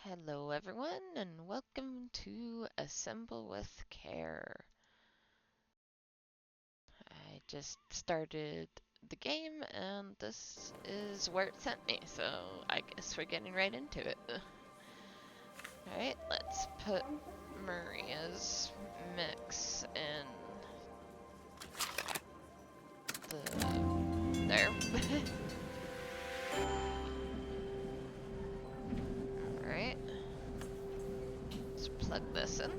Hello everyone and welcome to Assemble with Care. I just started the game and this is where it sent me, so I guess we're getting right into it. Alright, let's put Maria's mix in there. Alright, let's plug this in.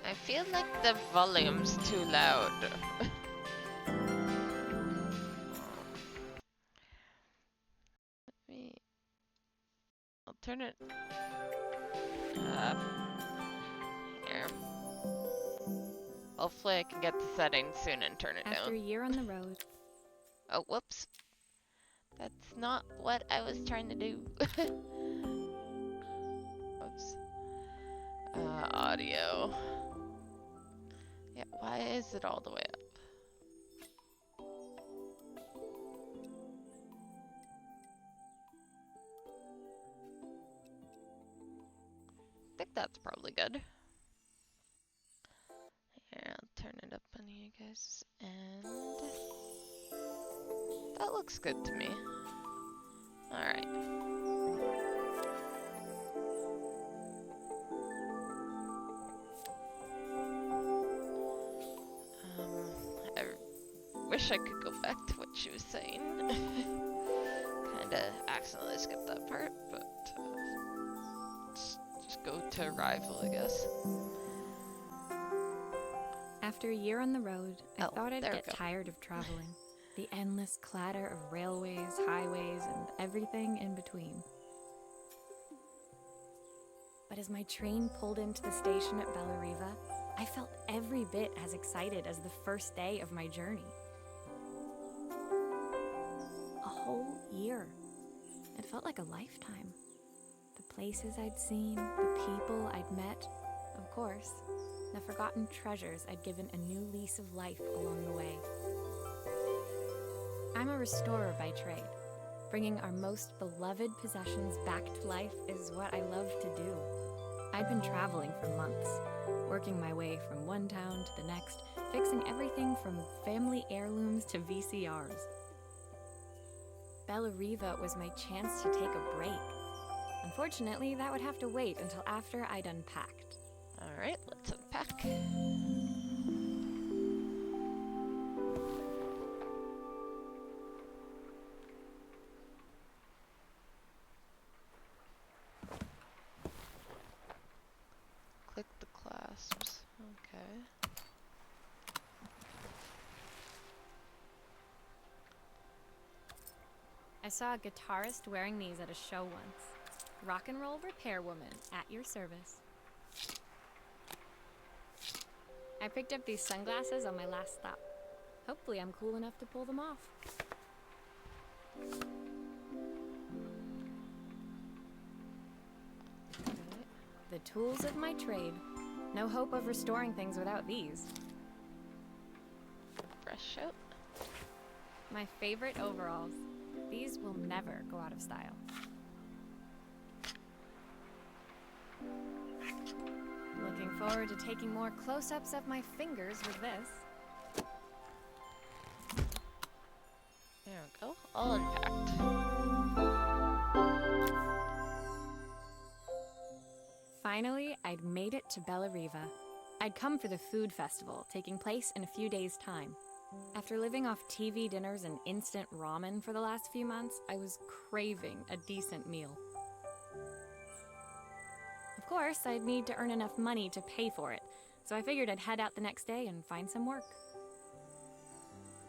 I feel like the volume's too loud. I'll turn it up. Here. Hopefully I can get the settings soon and turn it down. After a year on the road. Oh, whoops. That's not what I was trying to do. Whoops. Audio. Yeah, why is it all the way up? I think that's probably good. Here, I'll turn it up on you guys. And that looks good to me. Alright. I wish I could go back to what she was saying. Kinda accidentally skipped that part, but just go to Arrival, I guess. After a year on the road, I thought I'd get go. tired of traveling. The endless clatter of railways, highways, and everything in between. But as my train pulled into the station at Bellariva, I felt every bit as excited as the first day of my journey. A whole year. It felt like a lifetime. The places I'd seen, the people I'd met, of course, the forgotten treasures I'd given a new lease of life along the way. I'm a restorer by trade. Bringing our most beloved possessions back to life is what I love to do. I'd been traveling for months, working my way from one town to the next, fixing everything from family heirlooms to VCRs. Bellariva was my chance to take a break. Unfortunately, that would have to wait until after I'd unpacked. Alright, let's unpack. Click the clasps. Okay. I saw a guitarist wearing these at a show once. Rock and roll repair woman, at your service. I picked up these sunglasses on my last stop. Hopefully I'm cool enough to pull them off. The tools of my trade. No hope of restoring things without these. Brush out. My favorite overalls. These will never go out of style. Looking forward to taking more close-ups of my fingers with this. There we go. All unpacked. Finally, I'd made it to Bellariva. I'd come for the food festival, taking place in a few days' time. After living off TV dinners and instant ramen for the last few months, I was craving a decent meal. Of course, I'd need to earn enough money to pay for it, so I figured I'd head out the next day and find some work.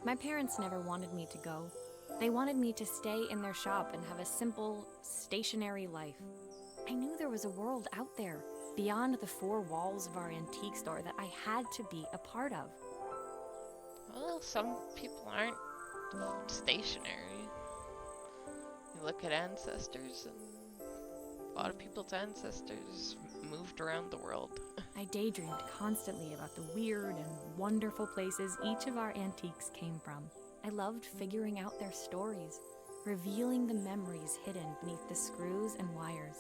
My parents never wanted me to go. They wanted me to stay in their shop and have a simple, stationary life. I knew there was a world out there, beyond the four walls of our antique store, that I had to be a part of. Well, some people aren't stationary. You look at ancestors, and a lot of people's ancestors moved around the world. I daydreamed constantly about the weird and wonderful places each of our antiques came from. I loved figuring out their stories, revealing the memories hidden beneath the screws and wires.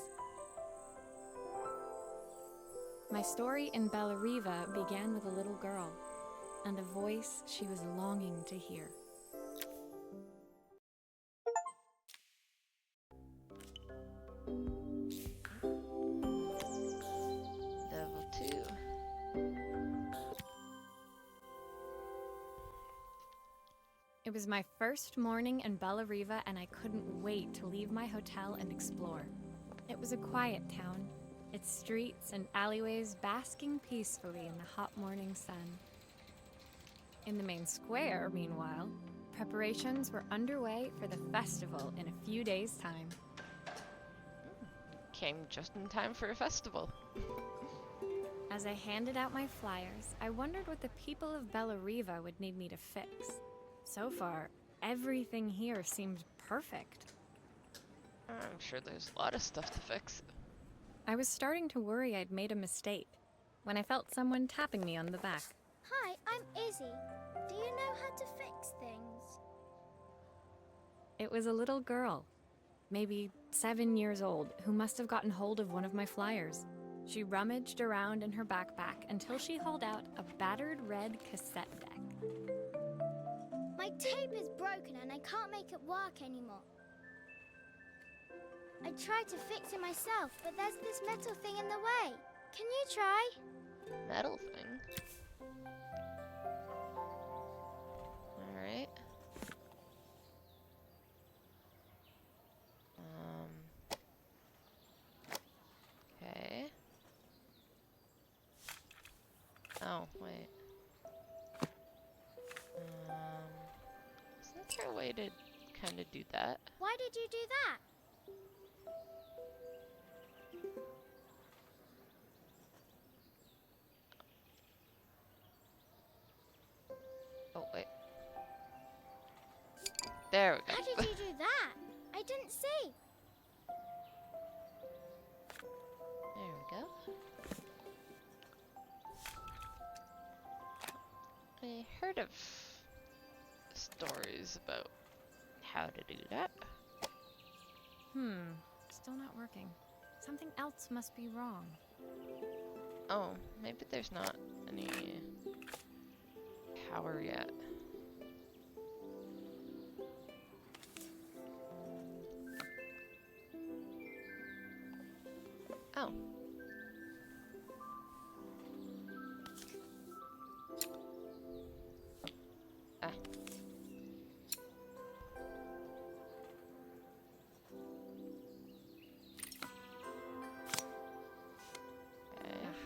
My story in Bellariva began with a little girl and a voice she was longing to hear. Level 2. It was my first morning in Bellariva, and I couldn't wait to leave my hotel and explore. It was a quiet town, its streets and alleyways basking peacefully in the hot morning sun. In the main square, meanwhile, preparations were underway for the festival in a few days' time. Came just in time for a festival. As I handed out my flyers, I wondered what the people of Bellariva would need me to fix. So far, everything here seemed perfect. I'm sure there's a lot of stuff to fix. I was starting to worry I'd made a mistake when I felt someone tapping me on the back. Hi, I'm Izzy. Do you know how to fix things? It was a little girl, maybe 7 years old, who must have gotten hold of one of my flyers. She rummaged around in her backpack until she hauled out a battered red cassette deck. My tape is broken and I can't make it work anymore. I tried to fix it myself, but there's this metal thing in the way. Can you try? Metal thing? Alright. Okay. Oh, wait. Isn't there a way to kind of do that? Why did you do that? Oh, wait. There we go. How did you do that? I didn't see. There we go. I heard of stories about how to do that. Still not working. Something else must be wrong. Oh, maybe there's not any power yet. Oh. Ah.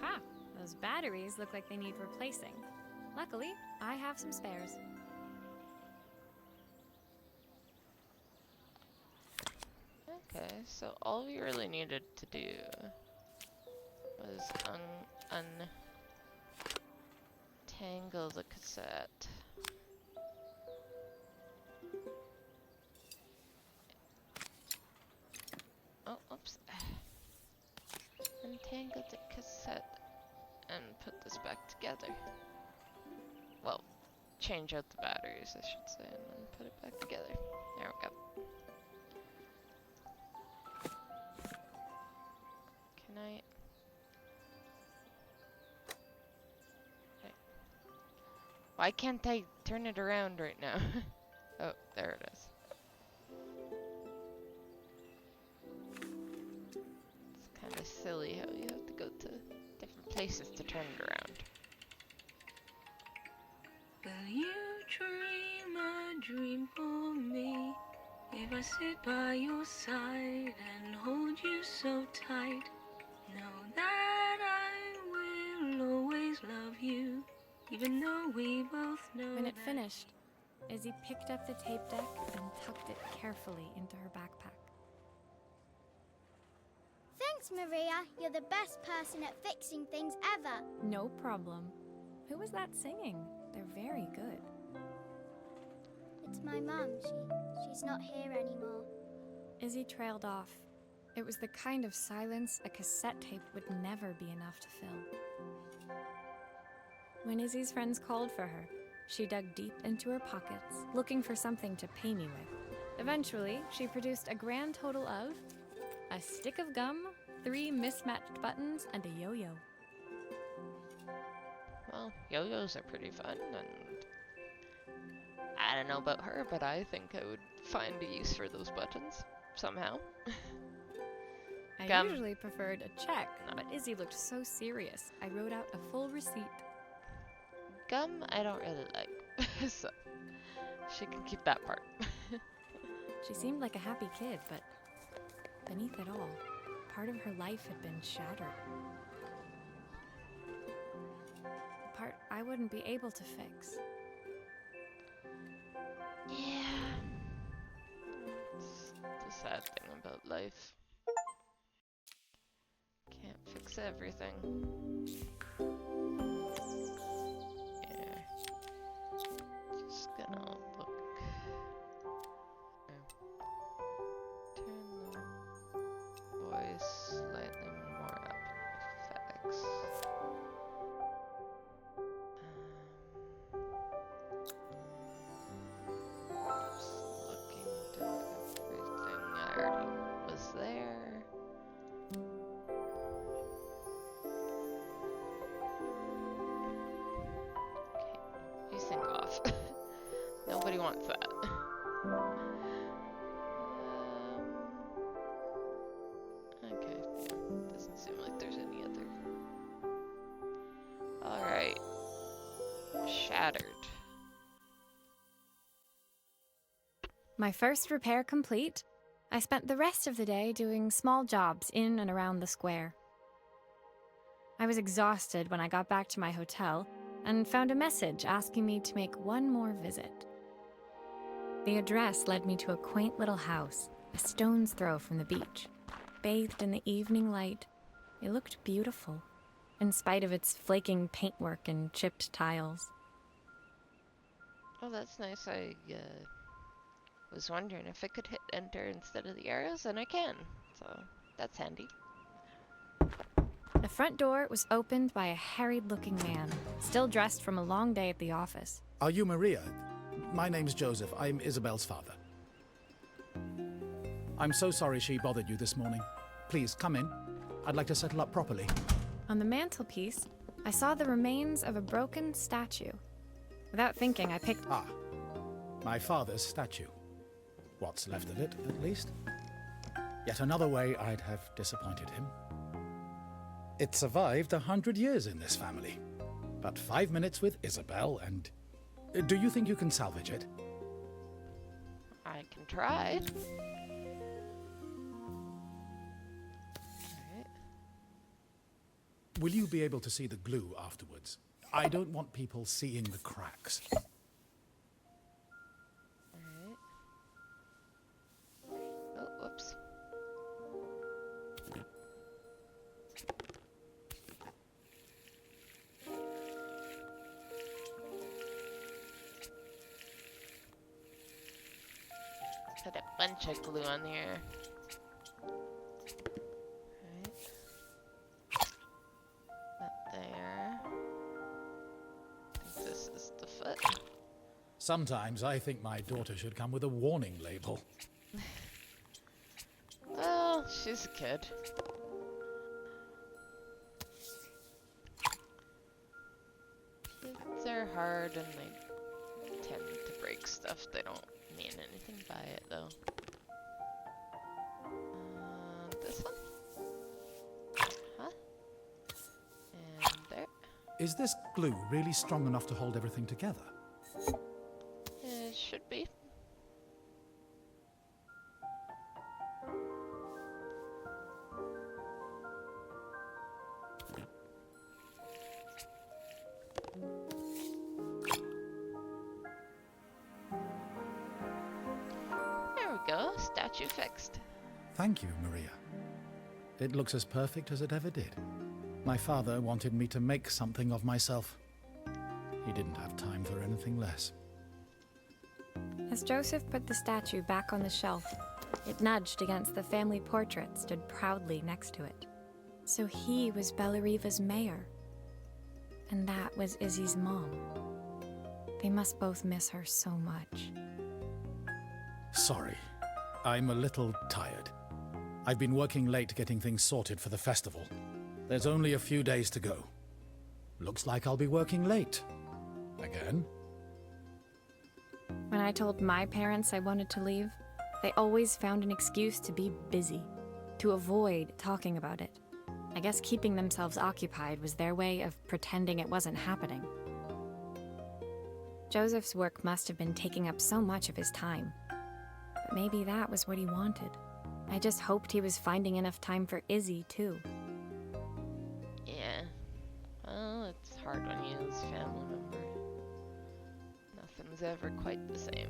Aha! Those batteries look like they need replacing. Luckily, I have some spares. Okay, so all we really needed to do was untangle the cassette. Oh, oops. Untangle the cassette and put this back together. Well, change out the batteries, I should say, and then put it back together. There we go. Can I... Okay. Why can't I turn it around right now? Oh, there it is. It's kind of silly how you have to go to different places to turn it around. Will you dream a dream for me? If I sit by your side and hold you so tight, know that I will always love you, even though we both know When it that finished, Izzy picked up the tape deck and tucked it carefully into her backpack. Thanks, Maria. You're the best person at fixing things ever. No problem. Who was that singing? They're very good. It's my mum. She's not here anymore. Izzy trailed off. It was the kind of silence a cassette tape would never be enough to fill. When Izzy's friends called for her, she dug deep into her pockets, looking for something to pay me with. Eventually, she produced a grand total of a stick of gum, 3 mismatched buttons, and a yo-yo. Well, yo-yos are pretty fun, and I don't know about her, but I think I would find a use for those buttons somehow. I Gum. usually preferred a check, but Izzy looked so serious, I wrote out a full receipt. Gum, I don't really like, so she can keep that part. She seemed like a happy kid, but beneath it all, part of her life had been shattered. A part I wouldn't be able to fix. Yeah. It's the sad thing about life. Can't fix everything. Yeah. Just gonna look. Turn the voice slightly more up in effects. Just looking down everything I already was there. Okay, you sink off. Nobody wants that. Okay, yeah, doesn't seem like there's any other. Alright. Shattered. My first repair complete, I spent the rest of the day doing small jobs in and around the square. I was exhausted when I got back to my hotel and found a message asking me to make one more visit. The address led me to a quaint little house, a stone's throw from the beach. Bathed in the evening light, it looked beautiful, in spite of its flaking paintwork and chipped tiles. Oh, that's nice. I was wondering if I could hit enter instead of the arrows, and I can. So that's handy. The front door was opened by a harried-looking man, still dressed from a long day at the office. Are you Maria? My name's Joseph. I'm Isabel's father. I'm so sorry she bothered you this morning. Please, come in. I'd like to settle up properly. On the mantelpiece, I saw the remains of a broken statue. Without thinking, I picked... Ah, my father's statue. What's left of it, at least. Yet another way I'd have disappointed him. It survived 100 years in this family. But 5 minutes with Isabel and... Do you think you can salvage it? I can try. Alright. Will you be able to see the glue afterwards? I don't want people seeing the cracks. Alright. Oh, whoops. Put a bunch of glue on here. Right. That there. I think this is the foot. Sometimes I think my daughter should come with a warning label. Well, she's a kid. Kids are hard and they tend to break stuff. They don't mean anything by it, though. This one? Huh? And there. Is this glue really strong enough to hold everything together? statue fixed. Thank you, Maria. It looks as perfect as it ever did. My father wanted me to make something of myself. He didn't have time for anything less. As Joseph put the statue back on the shelf, it nudged against the family portrait stood proudly next to it. So he was Bellariva's mayor. And that was Izzy's mom. They must both miss her so much. Sorry, I'm a little tired. I've been working late getting things sorted for the festival. There's only a few days to go. Looks like I'll be working late. Again? When I told my parents I wanted to leave, they always found an excuse to be busy, to avoid talking about it. I guess keeping themselves occupied was their way of pretending it wasn't happening. Joseph's work must have been taking up so much of his time. But maybe that was what he wanted. I just hoped he was finding enough time for Izzy, too. Yeah. Well, it's hard when you lose a family member. Nothing's ever quite the same.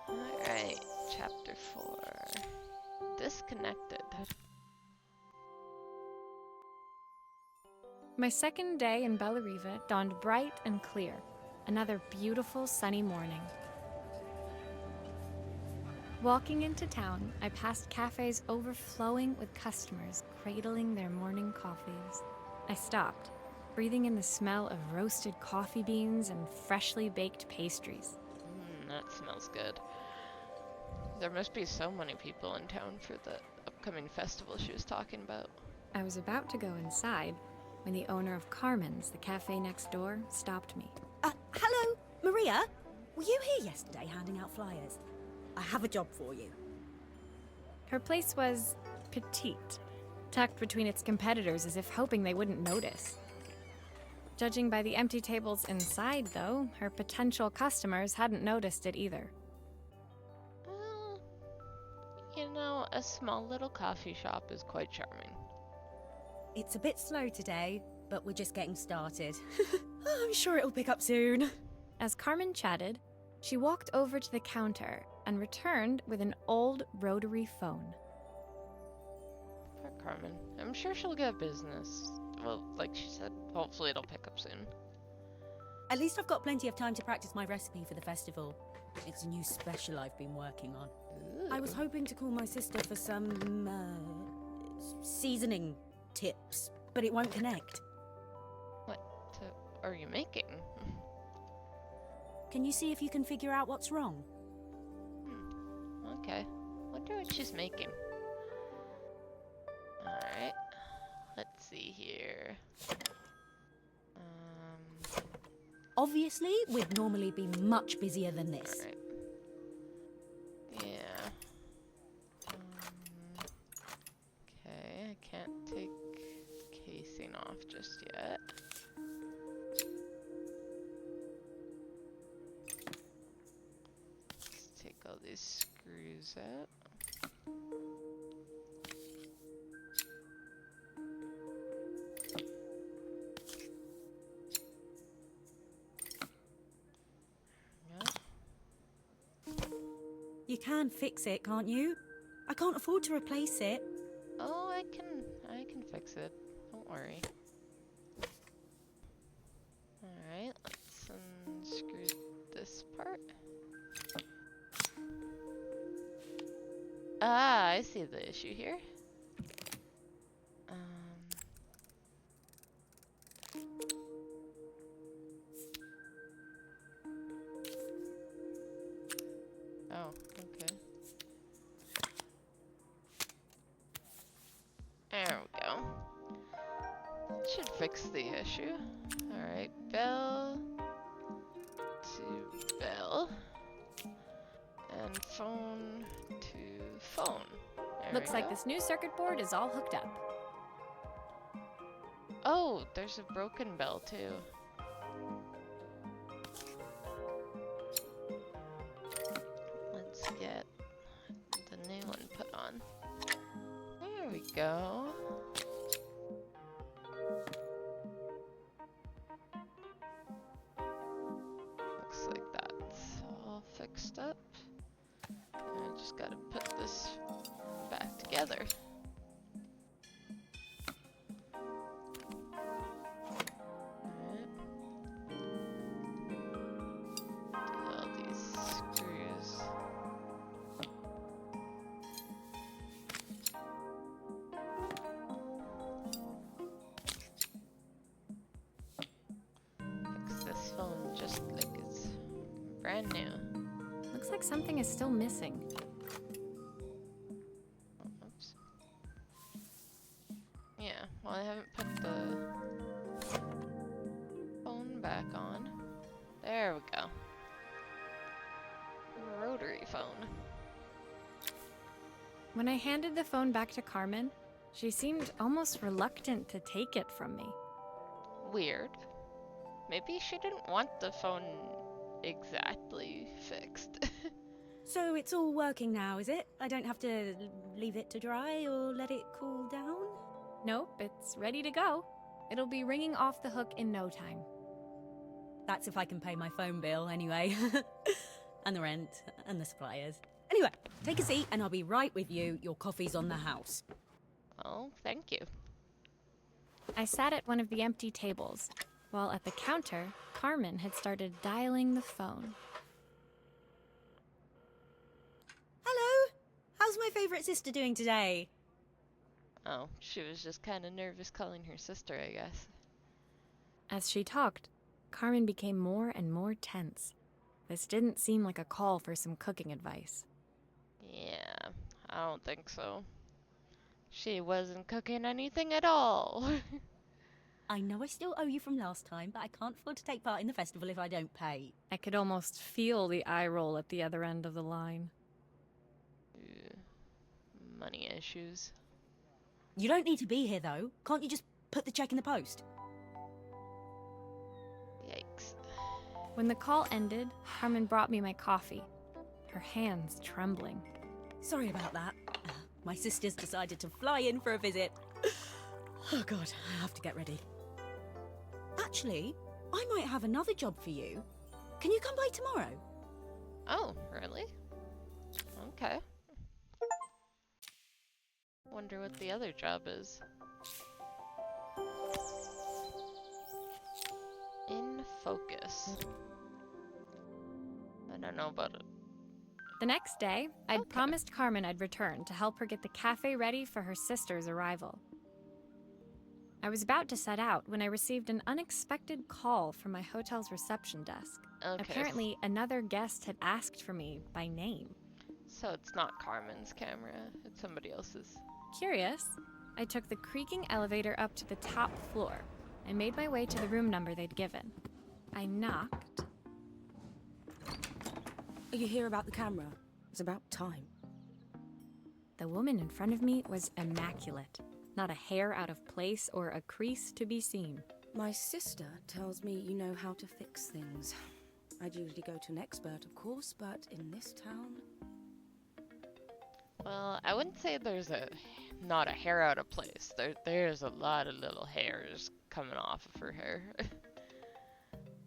Alright, chapter 4. Disconnected. My second day in Bellariva dawned bright and clear. Another beautiful sunny morning. Walking into town, I passed cafes overflowing with customers cradling their morning coffees. I stopped, breathing in the smell of roasted coffee beans and freshly baked pastries. That smells good. There must be so many people in town for the upcoming festival she was talking about. I was about to go inside when the owner of Carmen's, the cafe next door, stopped me. Hello, Maria? Were you here yesterday handing out flyers? I have a job for you. Her place was petite, tucked between its competitors as if hoping they wouldn't notice. Judging by the empty tables inside, though, her potential customers hadn't noticed it either. Well, you know, a small little coffee shop is quite charming. It's a bit slow today, but we're just getting started. I'm sure it'll pick up soon. As Carmen chatted, she walked over to the counter and returned with an old rotary phone. Poor Carmen. I'm sure she'll get business. Well, like she said, hopefully it'll pick up soon. At least I've got plenty of time to practice my recipe for the festival. It's a new special I've been working on. I was hoping to call my sister for some, seasoning tips, but it won't connect. What are you making? Can you see if you can figure out what's wrong? Okay. Wonder what she's making. Alright. Let's see here. Obviously, we'd normally be much busier than this. Alright. Yeah. Okay, I can't take the casing off just yet. Let's take all these screws out. You can fix it, can't you? I can't afford to replace it. Oh, I can fix it. Don't worry. Alright, let's unscrew this part. Ah, I see the issue here. Oh, okay. There we go. Should fix the issue. Alright, bell to bell. And phone to phone. There Looks we like go. this new circuit board is all hooked up. Oh, there's a broken bell too. Let's get the new one put on. There we go. like something is still missing. Oh, oops. Yeah, well, I haven't put the phone back on. There we go. Rotary phone. When I handed the phone back to Carmen, she seemed almost reluctant to take it from me. Weird. Maybe she didn't want the phone exactly fixed. So it's all working now, is it? I don't have to leave it to dry or let it cool down? Nope, it's ready to go. It'll be ringing off the hook in no time. That's if I can pay my phone bill, anyway. And the rent, and the suppliers. Anyway, take a seat and I'll be right with you. Your coffee's on the house. Oh, thank you. I sat at one of the empty tables, while at the counter, Carmen had started dialing the phone. Hello! How's my favourite sister doing today? Oh, she was just kind of nervous calling her sister, I guess. As she talked, Carmen became more and more tense. This didn't seem like a call for some cooking advice. Yeah, I don't think so. She wasn't cooking anything at all. I know I still owe you from last time, but I can't afford to take part in the festival if I don't pay. I could almost feel the eye roll at the other end of the line. Money issues. You don't need to be here, though. Can't you just put the check in the post? Yikes. When the call ended, Carmen brought me my coffee, her hands trembling. Sorry about that. My sister's decided to fly in for a visit. Oh God, I have to get ready. Actually, I might have another job for you. Can you come by tomorrow? Oh, really? Okay. Wonder what the other job is. In focus. I don't know about it. The next day, I'd Okay. promised Carmen I'd return to help her get the cafe ready for her sister's arrival. I was about to set out when I received an unexpected call from my hotel's reception desk. Okay. Apparently, another guest had asked for me by name. So it's not Carmen's camera, it's somebody else's. Curious, I took the creaking elevator up to the top floor and made my way to the room number they'd given. I knocked. Are you here about the camera? It's about time. The woman in front of me was immaculate. Not a hair out of place or a crease to be seen. My sister tells me you know how to fix things. I'd usually go to an expert, of course, but in this town... Well, I wouldn't say there's not a hair out of place. There's a lot of little hairs coming off of her hair.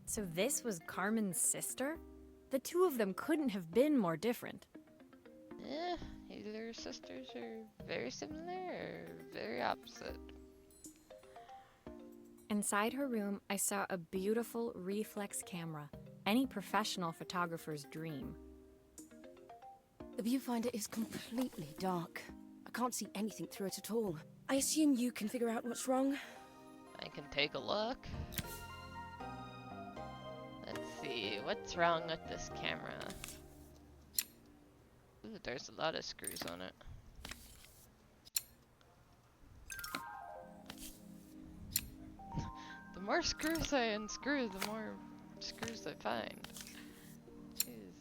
So this was Carmen's sister? The two of them couldn't have been more different. Either sisters are very similar or very opposite. Inside her room, I saw a beautiful reflex camera. Any professional photographer's dream. The viewfinder is completely dark. I can't see anything through it at all. I assume you can figure out what's wrong? I can take a look. Let's see, what's wrong with this camera? Ooh, there's a lot of screws on it. The more screws I unscrew, the more screws I find. Jeez.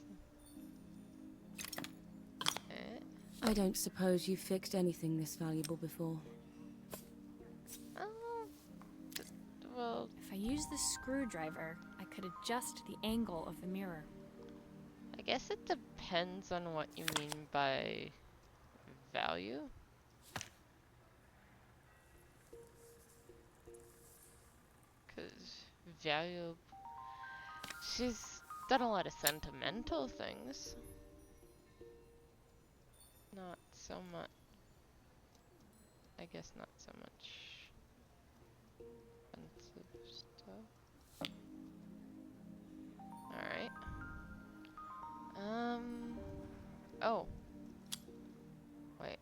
I don't suppose you've fixed anything this valuable before. Oh, well, If I used the screwdriver, I could adjust the angle of the mirror. I guess it depends on what you mean by value. Because value... She's done a lot of sentimental things. Not so much... I guess not so much... expensive stuff. Alright. Oh. Wait.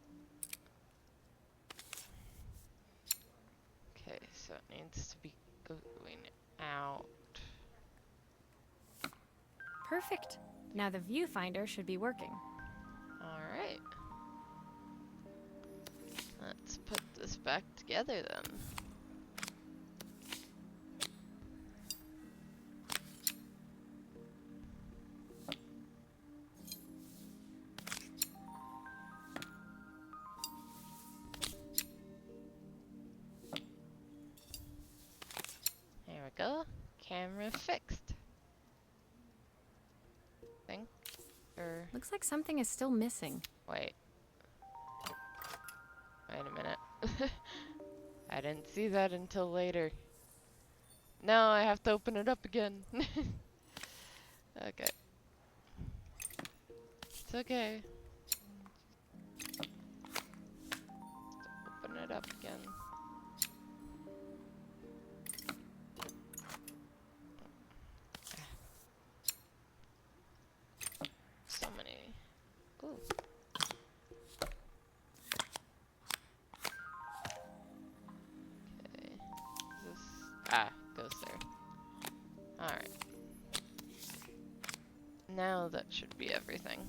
Okay, so it needs to be going out. Perfect. Now the viewfinder should be working. Alright. Let's put this back together then. There we go. Camera fixed. Think? Or Looks like something is still missing. wait. Wait a minute. I didn't see that until later. No, I have to open it up again. Okay. It's okay. Open it up again. So many. Ooh. Okay. Is this goes there. Alright. Now that should be everything.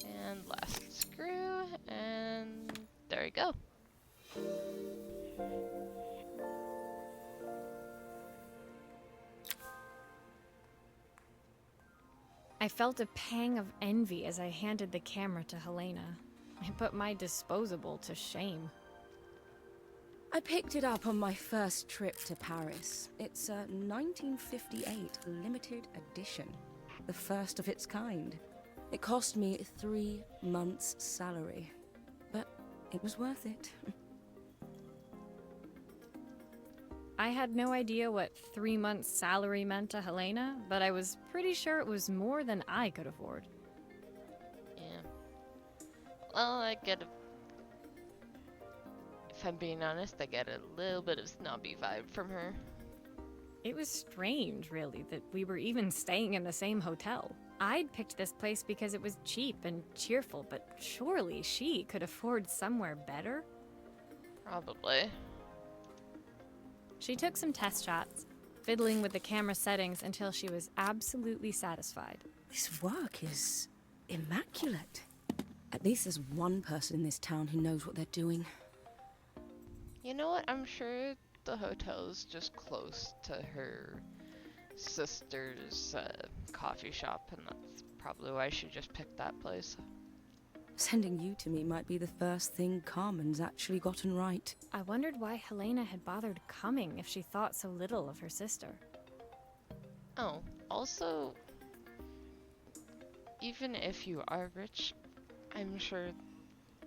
And last screw, and there we go. I felt a pang of envy as I handed the camera to Helena. I put my disposable to shame. I picked it up on my first trip to Paris. It's a 1958 limited edition, the first of its kind. It cost me 3 months' salary, but it was worth it. I had no idea what 3 months' salary meant to Helena, but I was pretty sure it was more than I could afford. Yeah. Well, if I'm being honest, I get a little bit of snobby vibe from her. It was strange, really, that we were even staying in the same hotel. I'd picked this place because it was cheap and cheerful, but surely she could afford somewhere better? Probably. She took some test shots, fiddling with the camera settings until she was absolutely satisfied. This work is immaculate. At least there's one person in this town who knows what they're doing. You know what? I'm sure the hotel's just close to her sister's coffee shop, and that's probably why she just picked that place. Sending you to me might be the first thing Carmen's actually gotten right. I wondered why Helena had bothered coming if she thought so little of her sister. Oh, also, even if you are rich, I'm sure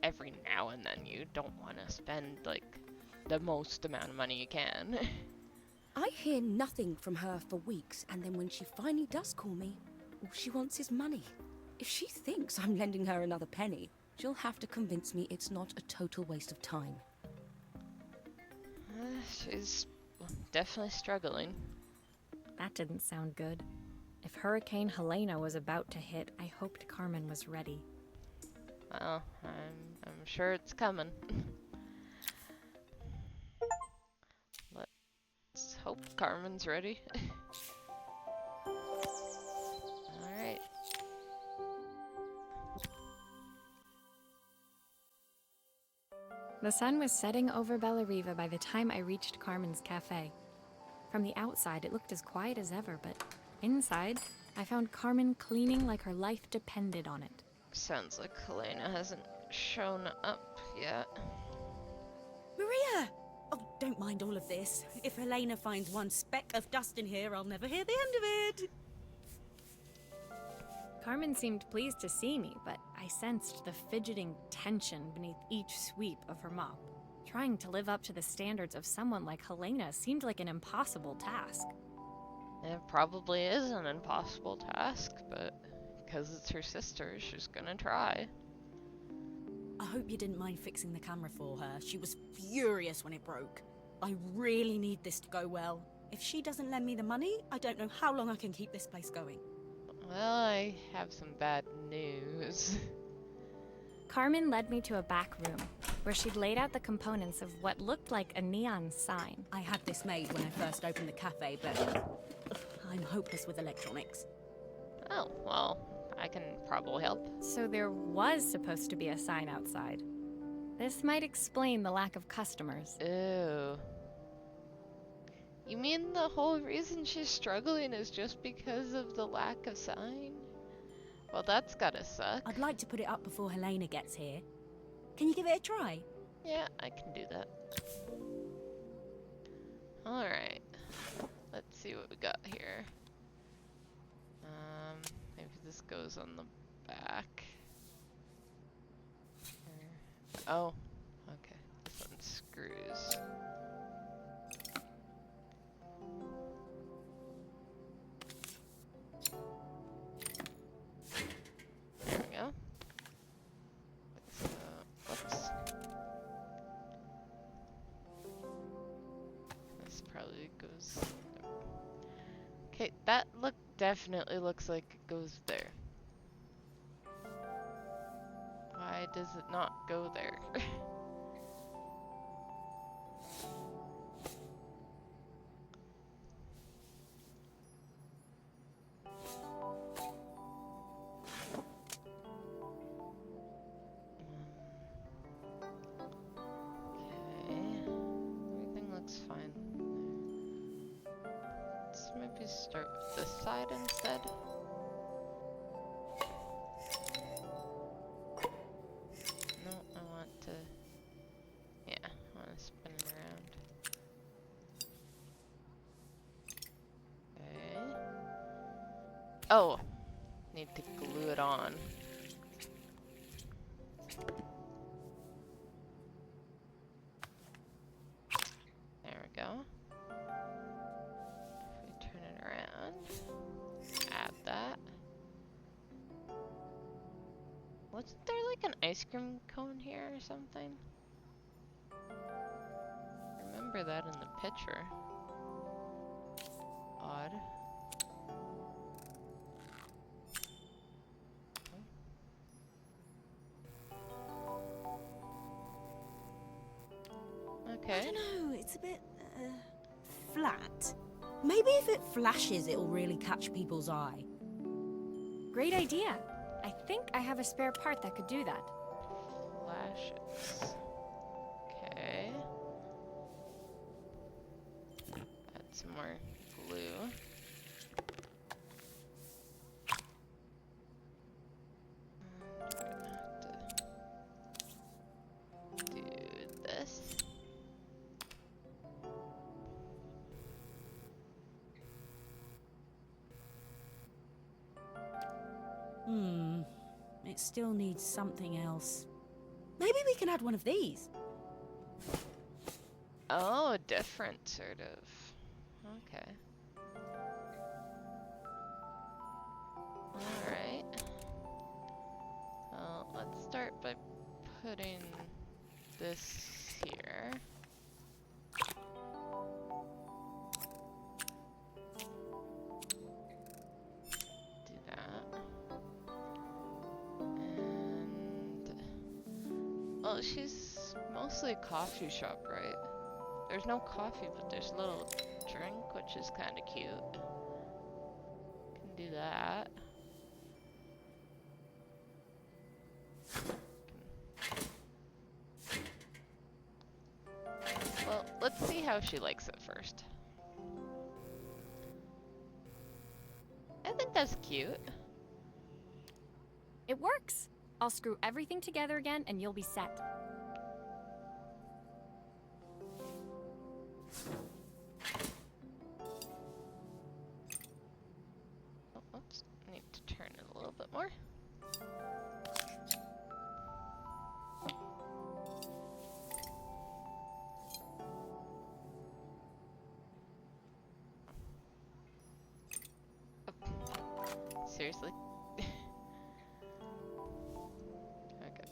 every now and then you don't want to spend, like, the most amount of money you can. I hear nothing from her for weeks, and then when she finally does call me, all she wants is money. If she thinks I'm lending her another penny, she'll have to convince me it's not a total waste of time. She's definitely struggling. That didn't sound good. If Hurricane Helena was about to hit, I hoped Carmen was ready. Well, I'm sure it's coming. Let's hope Carmen's ready. Alright. The sun was setting over Bellariva by the time I reached Carmen's cafe. From the outside, it looked as quiet as ever, but inside, I found Carmen cleaning like her life depended on it. Sounds like Helena hasn't shown up yet. Maria! Oh, don't mind all of this. If Helena finds one speck of dust in here, I'll never hear the end of it. Carmen seemed pleased to see me, but I sensed the fidgeting tension beneath each sweep of her mop. Trying to live up to the standards of someone like Helena seemed like an impossible task. It probably is an impossible task, but because it's her sister, she's gonna try. I hope you didn't mind fixing the camera for her. She was furious when it broke. I really need this to go well. If she doesn't lend me the money, I don't know how long I can keep this place going. Well, I have some bad news. Carmen led me to a back room where she'd laid out the components of what looked like a neon sign. I had this made when I first opened the cafe, but I'm hopeless with electronics. Oh, well, I can probably help. So there was supposed to be a sign outside. This might explain the lack of customers. Ew. You mean the whole reason she's struggling is just because of the lack of sign? Well, that's gotta suck. I'd like to put it up before Helena gets here. Can you give it a try? Yeah, I can do that. Alright. Let's see what we got here. Maybe this goes on the back. Oh, okay. This one screws. There we go. Whoops. This probably goes. Okay, that definitely looks like it goes there. Why does it not go there? Okay, everything looks fine. Let's maybe start with this side instead. No, I want to. Yeah, I want to spin it around. Okay. Oh, need to glue it on. There we go. If we turn it around, add that. Wasn't there like an ice cream cone here or something? I remember that in the picture. Odd. I Okay. don't know, it's a bit flat. Maybe if it flashes, it'll really catch people's eye. Great idea. I think I have a spare part that could do that. Flashes. Okay. Add some more glue. I'm gonna have to do this. It still needs something else. Maybe we can add one of these. Oh, different sort of. Okay. Alright. Well, let's start by putting this here. Do that. And well, she's mostly a coffee shop, right? There's no coffee, but there's a little drink, which is kind of cute. Can do that. Well, let's see how she likes it first. I think that's cute. It works. I'll screw everything together again and you'll be set. Oh, oops. I need to turn it a little bit more. Oh. Seriously? Okay.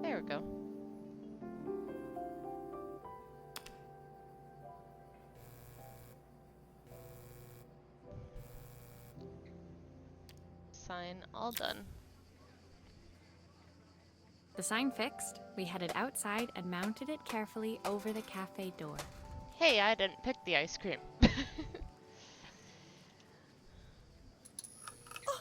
There we go. sign all done. The sign fixed, we headed outside and mounted it carefully over the cafe door. Hey, I didn't pick the ice cream. Oh,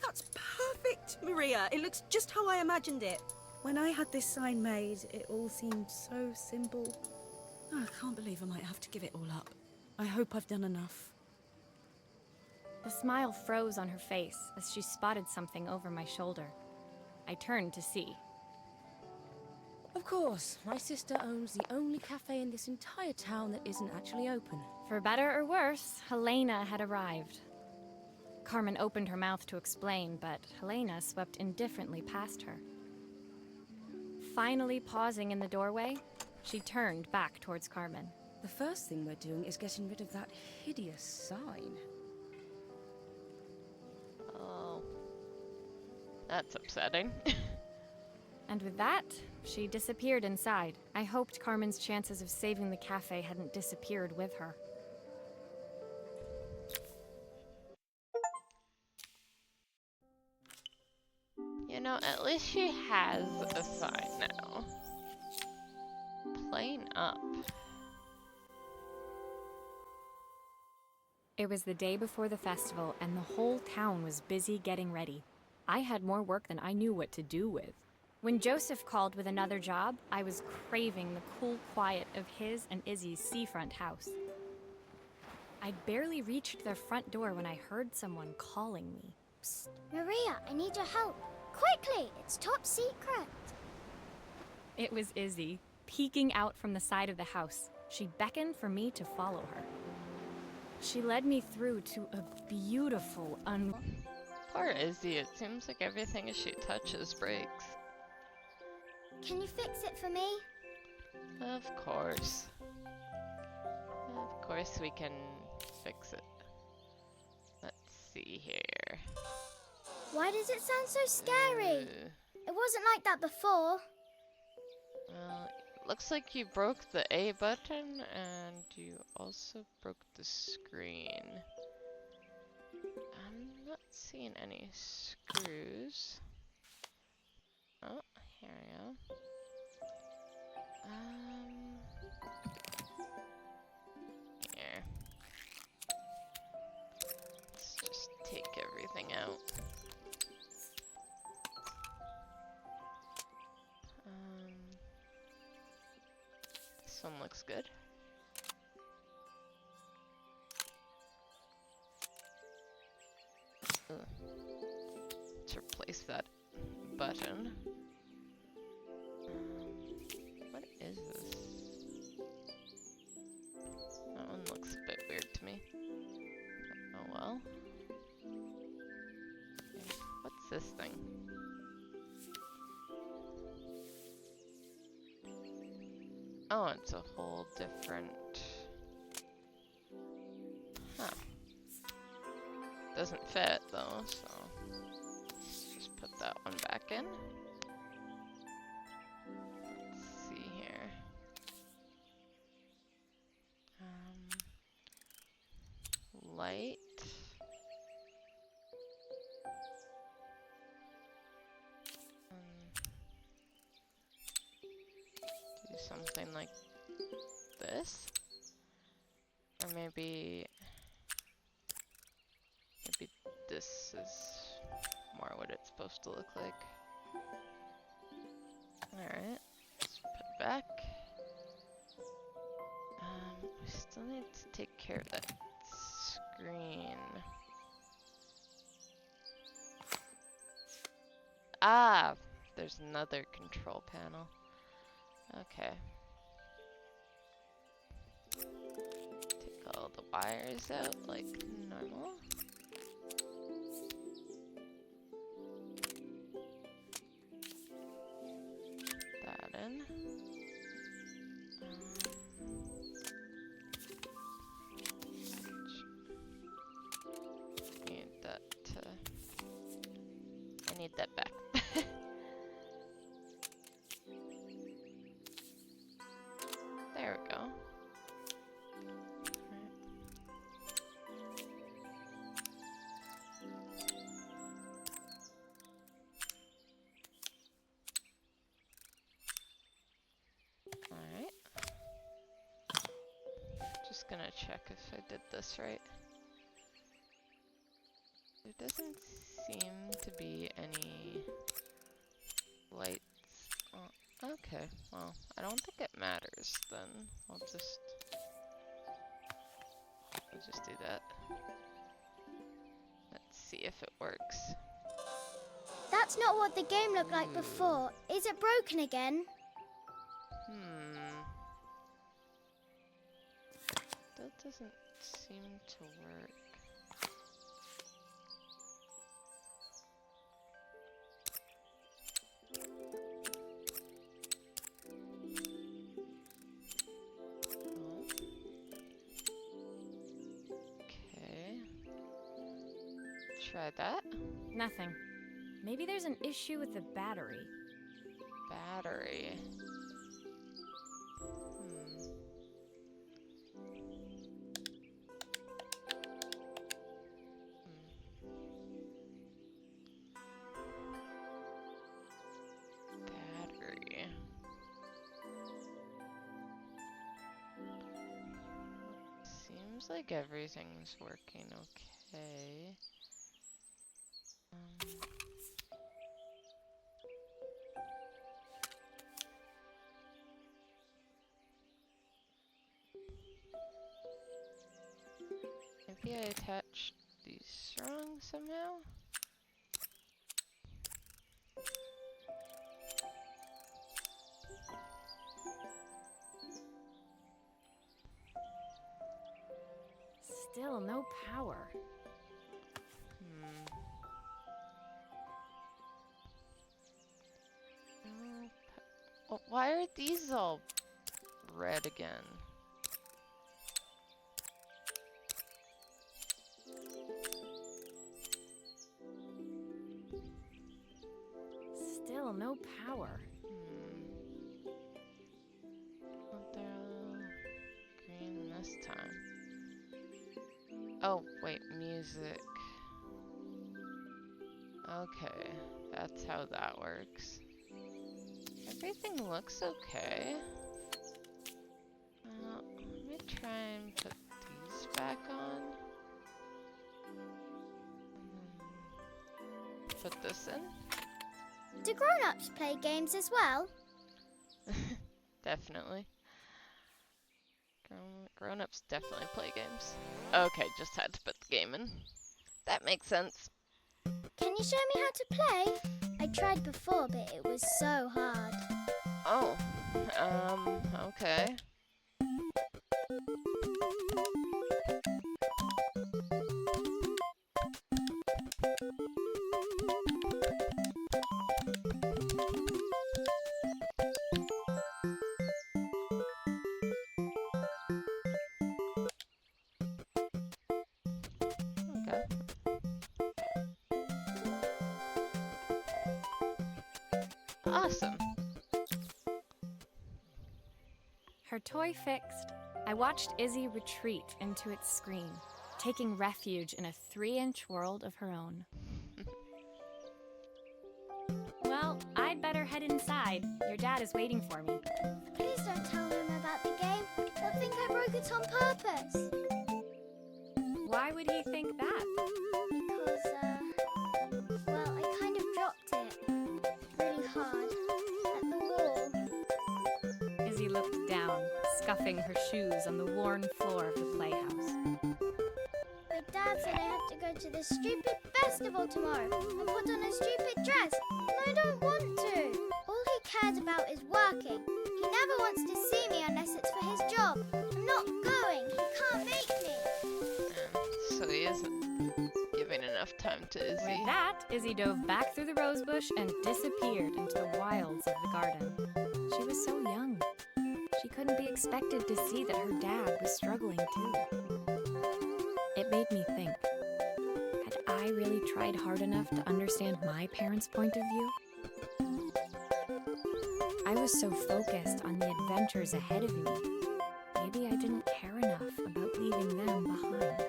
that's perfect, Maria. It looks just how I imagined it. When I had this sign made, it all seemed so simple. Oh, I can't believe I might have to give it all up. I hope I've done enough. The smile froze on her face as she spotted something over my shoulder. I turned to see. Of course, my sister owns the only cafe in this entire town that isn't actually open. For better or worse, Helena had arrived. Carmen opened her mouth to explain, but Helena swept indifferently past her. Finally pausing in the doorway, she turned back towards Carmen. The first thing we're doing is getting rid of that hideous sign. Oh. That's upsetting. And with that, she disappeared inside. I hoped Carmen's chances of saving the cafe hadn't disappeared with her. You know, at least she has a sign now. Plain up. It was the day before the festival, and the whole town was busy getting ready. I had more work than I knew what to do with. When Joseph called with another job, I was craving the cool quiet of his and Izzy's seafront house. I'd barely reached their front door when I heard someone calling me. Psst, Maria, I need your help. Quickly, it's top secret. It was Izzy, peeking out from the side of the house. She beckoned for me to follow her. She led me through to a beautiful, Poor Izzy, it seems like everything she touches breaks. Can you fix it for me? Of course. Of course we can fix it. Let's see here. Why does it sound so scary? Uh, It wasn't like that before. Well, looks like you broke the A button and you also broke the screen. I'm not seeing any screws. Oh, here we go. Here. Let's just take everything out. This one looks good. Ugh. Let's replace that button. What is this? That one looks a bit weird to me. Oh well. Okay, what's this thing? Oh, it's a whole different... Huh. Doesn't fit though, so... Let's just put that one back in. Let's see here. Light. Do something like this, or maybe this is more what it's supposed to look like. Alright, let's put it back. We still need to take care of that screen. Ah, there's another control panel. Okay. Take all the wires out like normal. That in. Need that to... I need that back. There we go. gonna check if I did this right. There doesn't seem to be any lights on. Okay, well, I don't think it matters then. I'll just do that. Let's see if it works. That's not what the game looked like before. Is it broken again? That doesn't seem to work. Oh. Okay. Try that. Nothing. Maybe there's an issue with the battery. Battery. Battery. Seems like everything's working okay. Maybe I attached these wrong somehow? Still no power. Well, why are these all red again? Still no power. Well, they're all green this time. Oh, wait, music. Okay, that's how that works. Everything looks okay. Let me try and put these back on. Put this in. Do grown-ups play games as well? Definitely. Grown-ups definitely play games. Okay, just had to put the game in. That makes sense. Can you show me how to play? I tried before, but it was so hard. Oh, okay. Okay. Awesome. Her toy fixed, I watched Izzy retreat into its screen, taking refuge in a 3-inch world of her own. Well, I'd better head inside. Your dad is waiting for me. Please don't tell him about the game. He'll think I broke it on purpose. Why would he think that? Because, well, I kind of dropped it really hard at the wall. Izzy looked down, scuffing her shoes on the worn floor of the playhouse. My dad said I have to go to this stupid festival tomorrow and put on a stupid dress, and I don't want to. All he cares about is working. He never wants to see me unless it's for his job. I'm not going. He can't make me. So he isn't giving enough time to Izzy. With that, Izzy dove back through the rosebush and disappeared into the wilds of the garden. She was so young. She couldn't be expected to see that her dad was struggling too. It made me think, had I really tried hard enough to understand my parents' point of view? I was so focused on the adventures ahead of me. Maybe I didn't care enough about leaving them behind.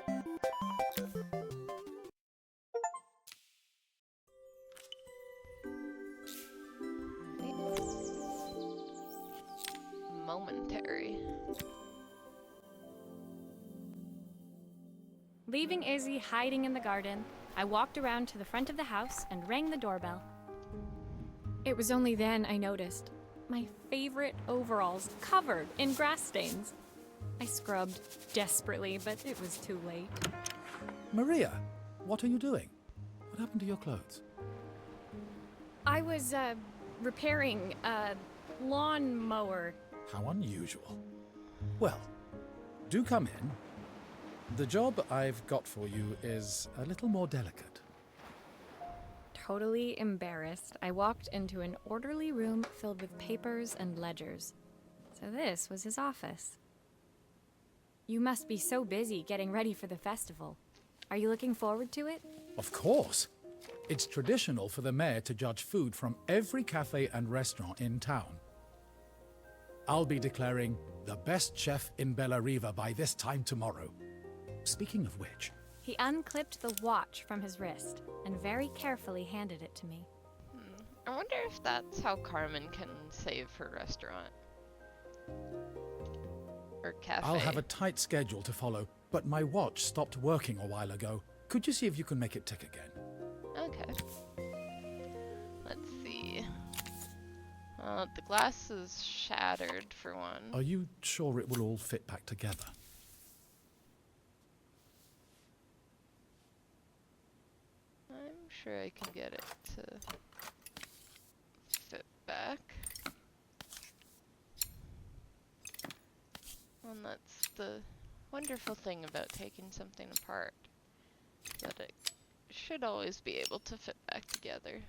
Momentary. Leaving Izzy hiding in the garden, I walked around to the front of the house and rang the doorbell. It was only then I noticed my favorite overalls covered in grass stains. I scrubbed desperately, but it was too late. Maria, what are you doing? What happened to your clothes? I was, repairing a lawn mower. How unusual. Well, do come in. The job I've got for you is a little more delicate. Totally embarrassed, I walked into an orderly room filled with papers and ledgers. So this was his office. You must be so busy getting ready for the festival. Are you looking forward to it? Of course. It's traditional for the mayor to judge food from every cafe and restaurant in town. I'll be declaring the best chef in Bellariva by this time tomorrow. Speaking of which... He unclipped the watch from his wrist and very carefully handed it to me. I wonder if that's how Carmen can save her restaurant. Or cafe. I'll have a tight schedule to follow, but my watch stopped working a while ago. Could you see if you can make it tick again? Okay. Let's see. The glass is shattered, for one. Are you sure it will all fit back together? I'm sure I can get it to fit back. And that's the wonderful thing about taking something apart, that it should always be able to fit back together.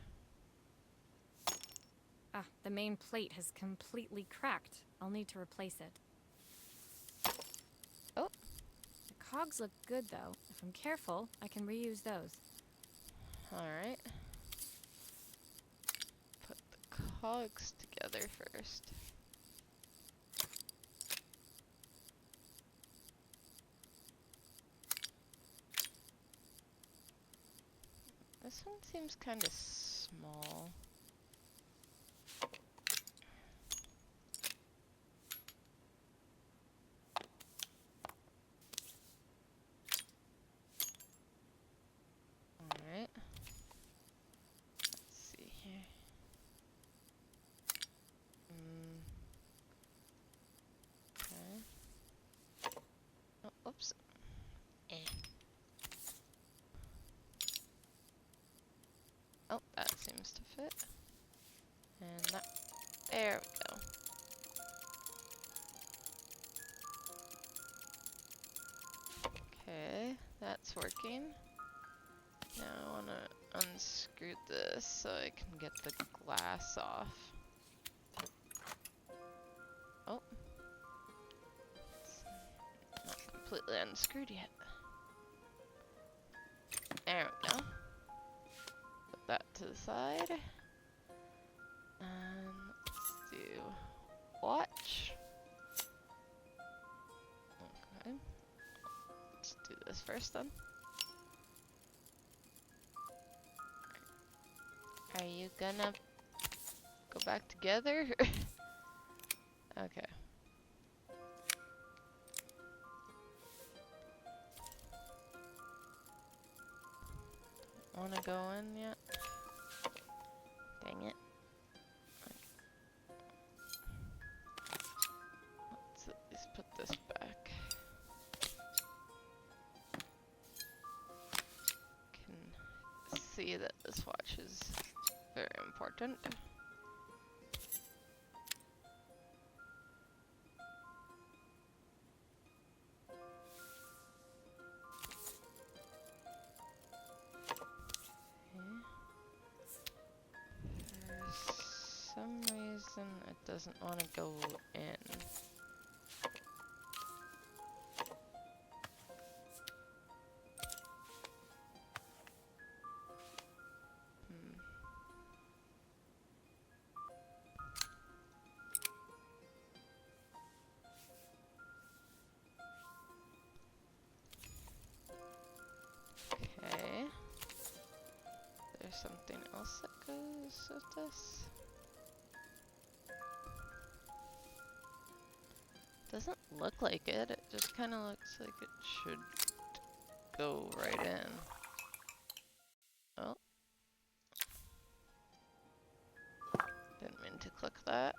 Ah, the main plate has completely cracked. I'll need to replace it. Oh. The cogs look good, though. If I'm careful, I can reuse those. Alright. Put the cogs together first. This one seems kind of small. Alright. Let's see here. Okay. Oh, oops. Eh. Oh, that seems to fit. And that. There we go. Okay, that's working. Now I want to unscrew this so I can get the glass off. Oh. It's not completely unscrewed yet. There we go. Put that to the side. And let's do watch. Okay. Let's do this first then. Are you gonna go back together? Okay. Wanna go in yet? Dang it. Let's at least put this back. Can see that this watch is very important. For some reason it doesn't want to go in. Okay. There's something else that goes with this. Doesn't look like it. It just kind of looks like it should go right in. Oh. Didn't mean to click that.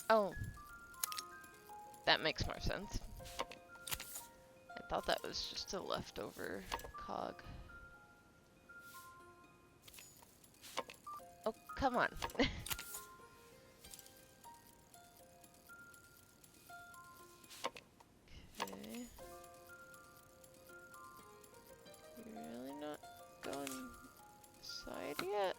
Oh. That makes more sense. I thought that was just a leftover cog. Oh, come on. Okay. You're really not going inside yet?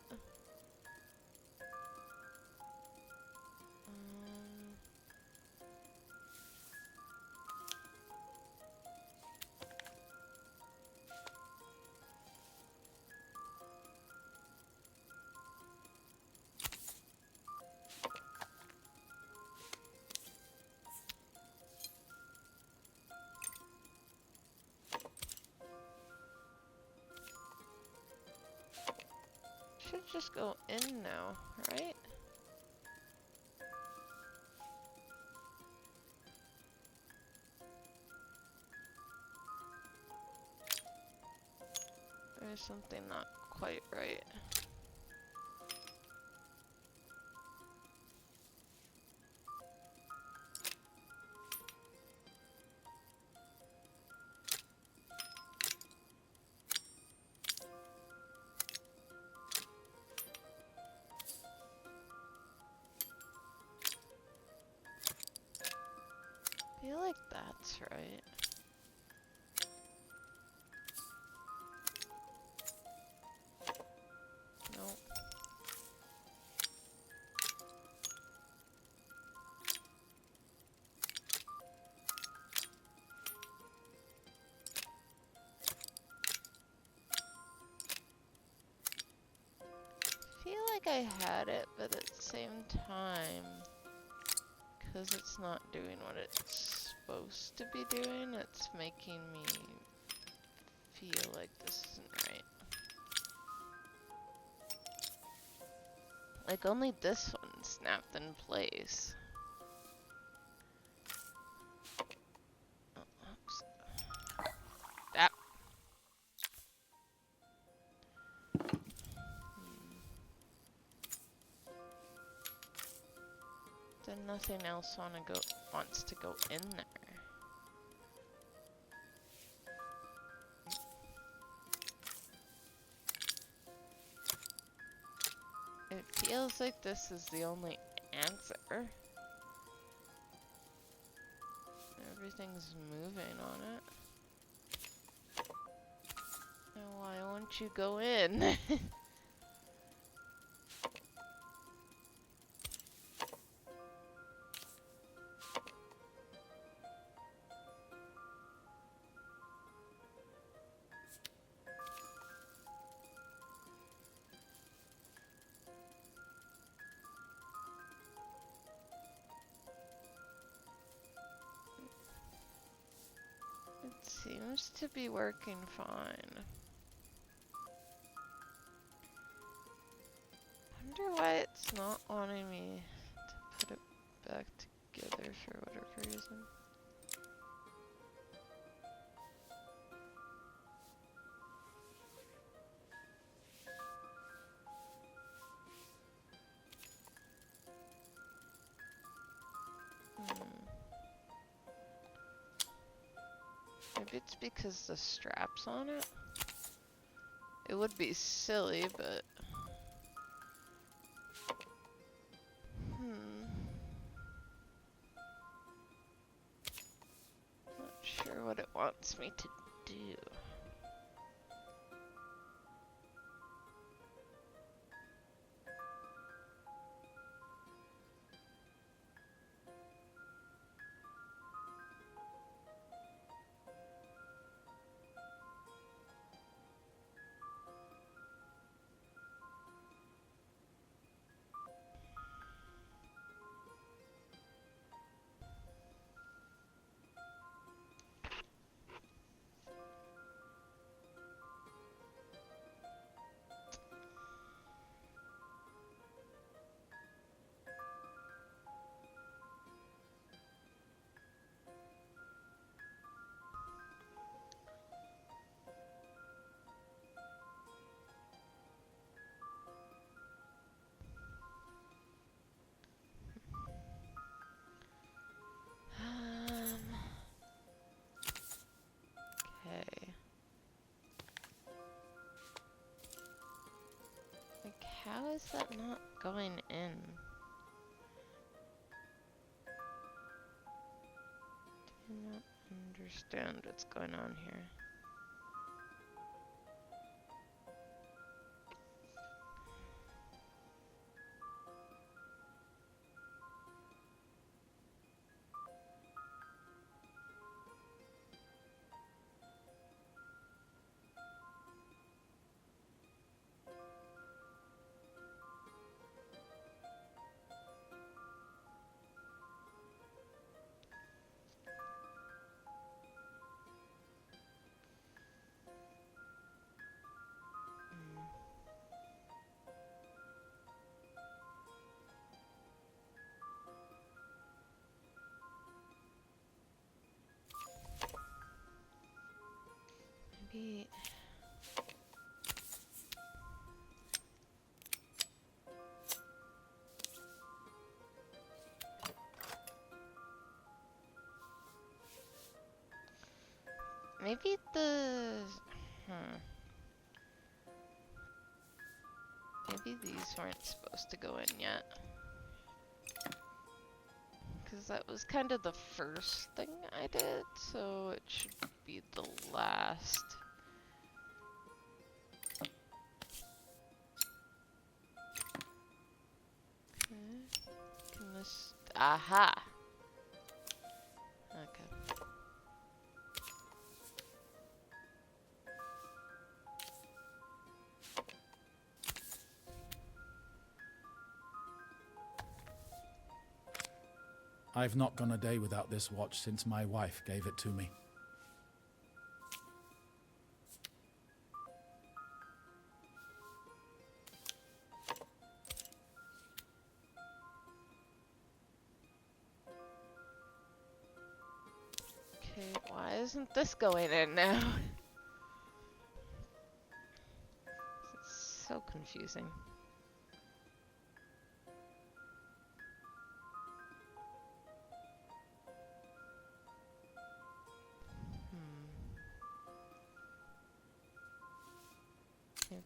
Should just go in now, right? There's something not quite right. I feel like that's right. Nope. I feel like I had it, but at the same time, because it's not doing what it's supposed to be doing, it's making me feel like this isn't right. Like, only this one snapped in place. Oh, oops. Ah. Then nothing else wants to go in there. It feels like this is the only answer. Everything's moving on it. Now why won't you go in? It seems to be working fine. Wonder why it's not wanting me to put it back together for whatever reason. Maybe it's because the strap's on it? It would be silly, but... Not sure what it wants me to do. is that not going in? Do not understand what's going on here. Maybe. Maybe the. Maybe these weren't supposed to go in yet. Because that was kind of the first thing I did, so it should be the last. Okay. Can this. Aha! Okay. I've not gone a day without this watch since my wife gave it to me. Okay, why isn't this going in now? It's so confusing.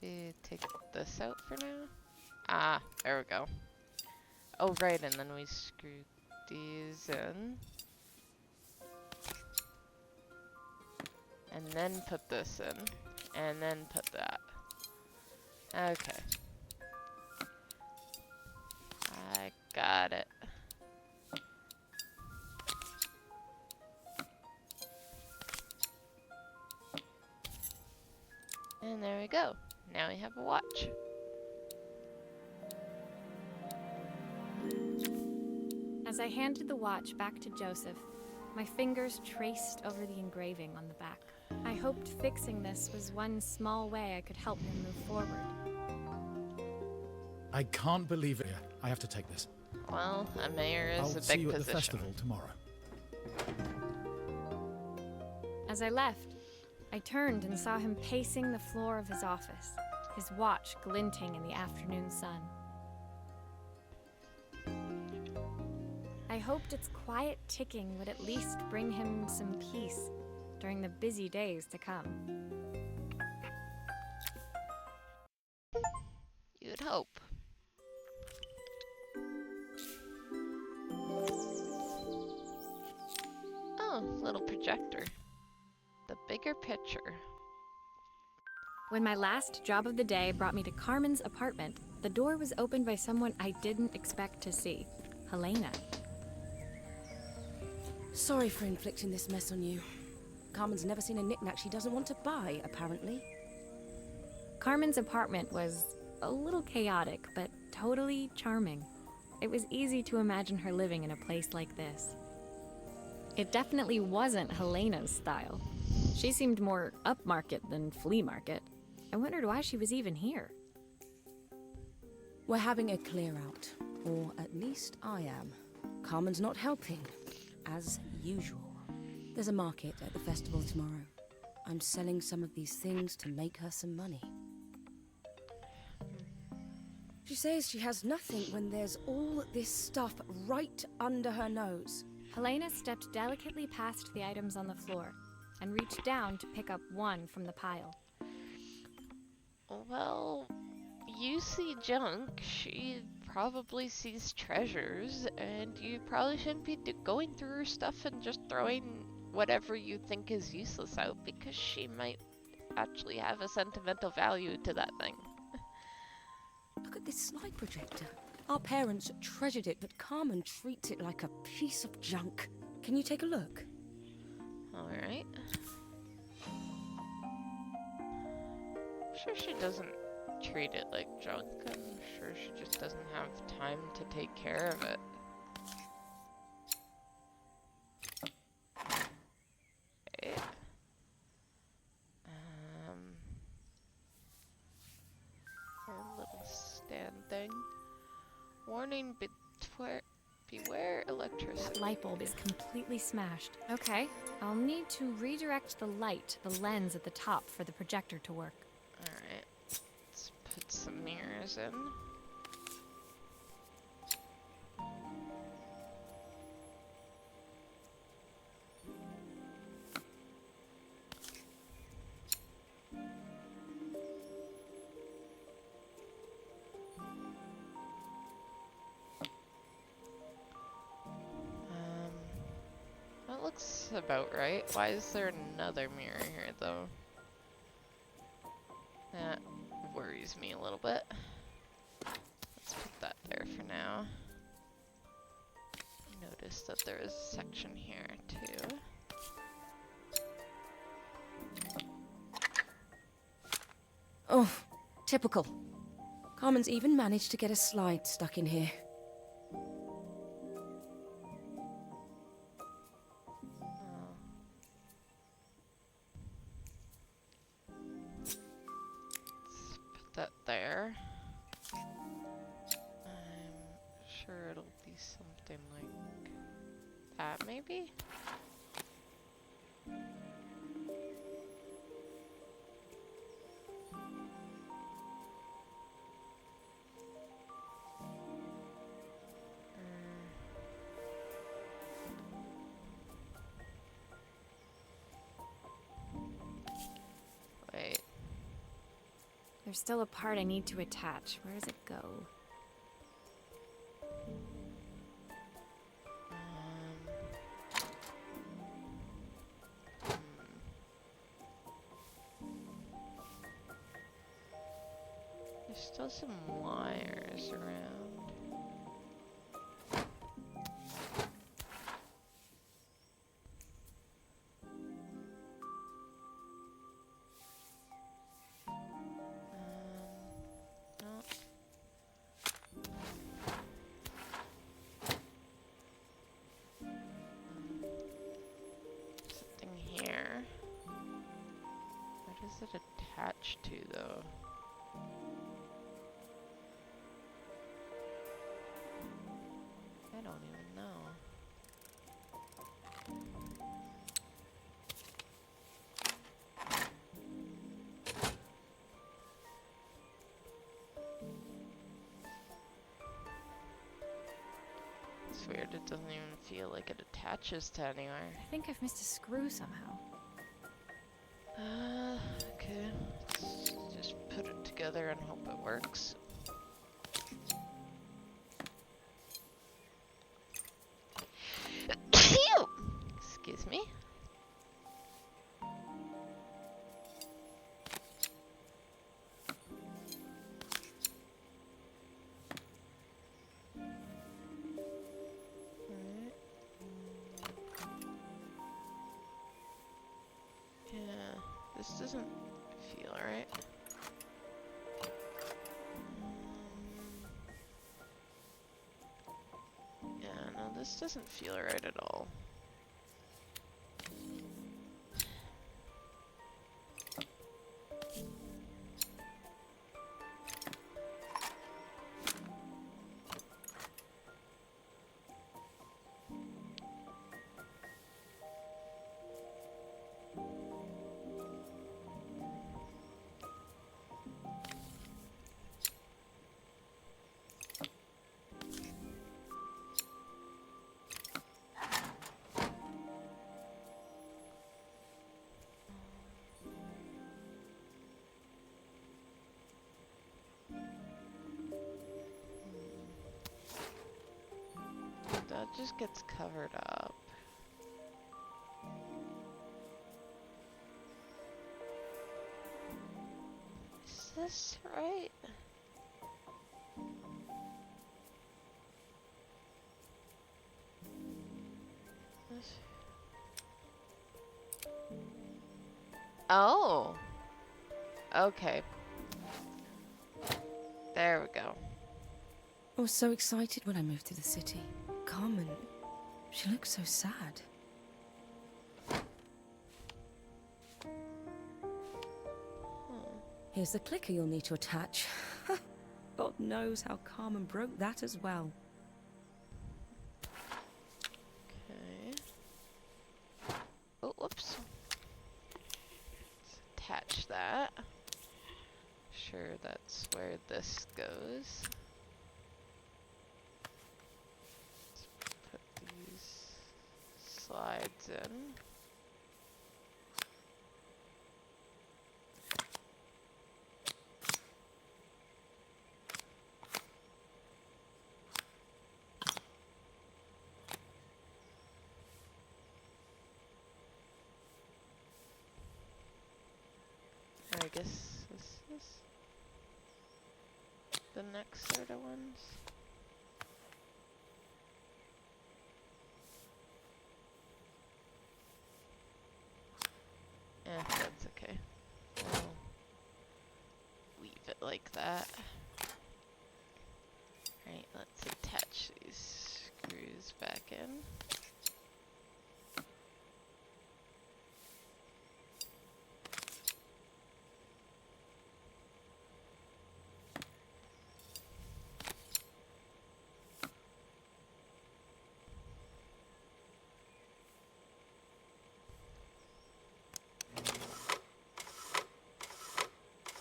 Maybe take this out for now? Ah, there we go. Oh, right, and then we screw these in. And then put this in. And then put that. Okay. I got it. And there we go. Now we have a watch. As I handed the watch back to Joseph, my fingers traced over the engraving on the back. I hoped fixing this was one small way I could help him move forward. I can't believe it. I have to take this. Well, a mayor is I'll a big see you at position. the festival tomorrow. As I left, I turned and saw him pacing the floor of his office, his watch glinting in the afternoon sun. I hoped its quiet ticking would at least bring him some peace during the busy days to come. You'd hope. Oh, little projector. The bigger picture. When my last job of the day brought me to Carmen's apartment, the door was opened by someone I didn't expect to see, Helena. Sorry for inflicting this mess on you. Carmen's never seen a knick-knack she doesn't want to buy, apparently. Carmen's apartment was a little chaotic, but totally charming. It was easy to imagine her living in a place like this. It definitely wasn't Helena's style. She seemed more upmarket than flea market. I wondered why she was even here. We're having a clear out, or at least I am. Carmen's not helping, as usual. There's a market at the festival tomorrow. I'm selling some of these things to make her some money. She says she has nothing when there's all this stuff right under her nose. Helena stepped delicately past the items on the floor and reached down to pick up one from the pile. Well, you see junk, she probably sees treasures, and you probably shouldn't be going through her stuff and just throwing whatever you think is useless out, because she might actually have a sentimental value to that thing. Look at this slide projector. Our parents treasured it, but Carmen treats it like a piece of junk. Can you take a look? Alright. I'm sure she doesn't treat it like junk. I'm sure she just doesn't have time to take care of it. Okay. Our little stand thing. Warning, beware electricity. Light bulb is completely smashed. Okay, I'll need to redirect the light, the lens at the top, for the projector to work. Alright. Let's put some mirrors in. That looks about right. Why is there another mirror here, though? That worries me a little bit. Let's put that there for now. Notice that there is a section here, too. Oh, typical. Carmen's even managed to get a slide stuck in here. That there. I'm sure it'll be something like that, maybe? Wait. There's still a part I need to attach. Where does it go? There's still some wires around. No. Something here. What is it attached to, though? I don't even know. It's weird, it doesn't even feel like it attaches to anywhere. I think I've missed a screw somehow. Okay. Let's just put it together and hope it works. Excuse me. Alright. Yeah, this doesn't feel right. Yeah, no, this doesn't feel right at all. just gets covered up. Is this right? This- Oh! Okay. There we go. I was so excited when I moved to the city. Carmen, she looked so sad. Here's the clicker you'll need to attach. God knows how Carmen broke that as well. Okay. Oh, whoops. Let's attach that. Sure, that's where this goes. Let's put these slides in. I guess this is the next sort of ones. That's okay. We'll leave it like that. Right, let's attach these screws back in.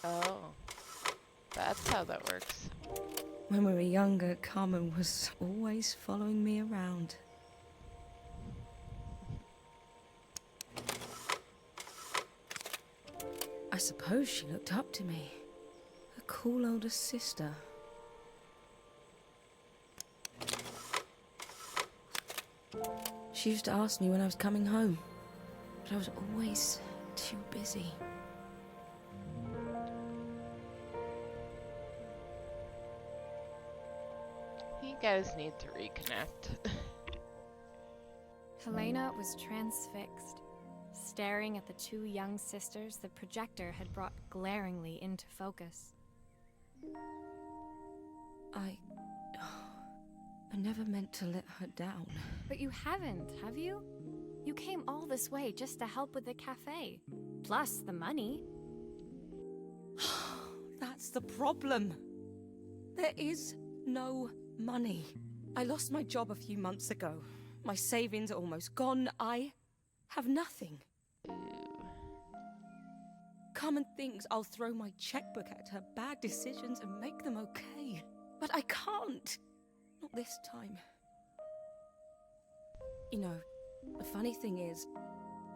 Oh, that's how that works. When we were younger, Carmen was always following me around. I suppose she looked up to me. A cool older sister. She used to ask me when I was coming home, but I was always too busy. You guys need to reconnect. Helena was transfixed, staring at the two young sisters the projector had brought glaringly into focus. I never meant to let her down. But you haven't, have you? You came all this way just to help with the cafe. Plus the money. That's the problem. There is no money. I lost my job a few months ago. My savings are almost gone. I have nothing. Carmen thinks I'll throw my checkbook at her bad decisions and make them okay. But I can't. Not this time. You know, the funny thing is,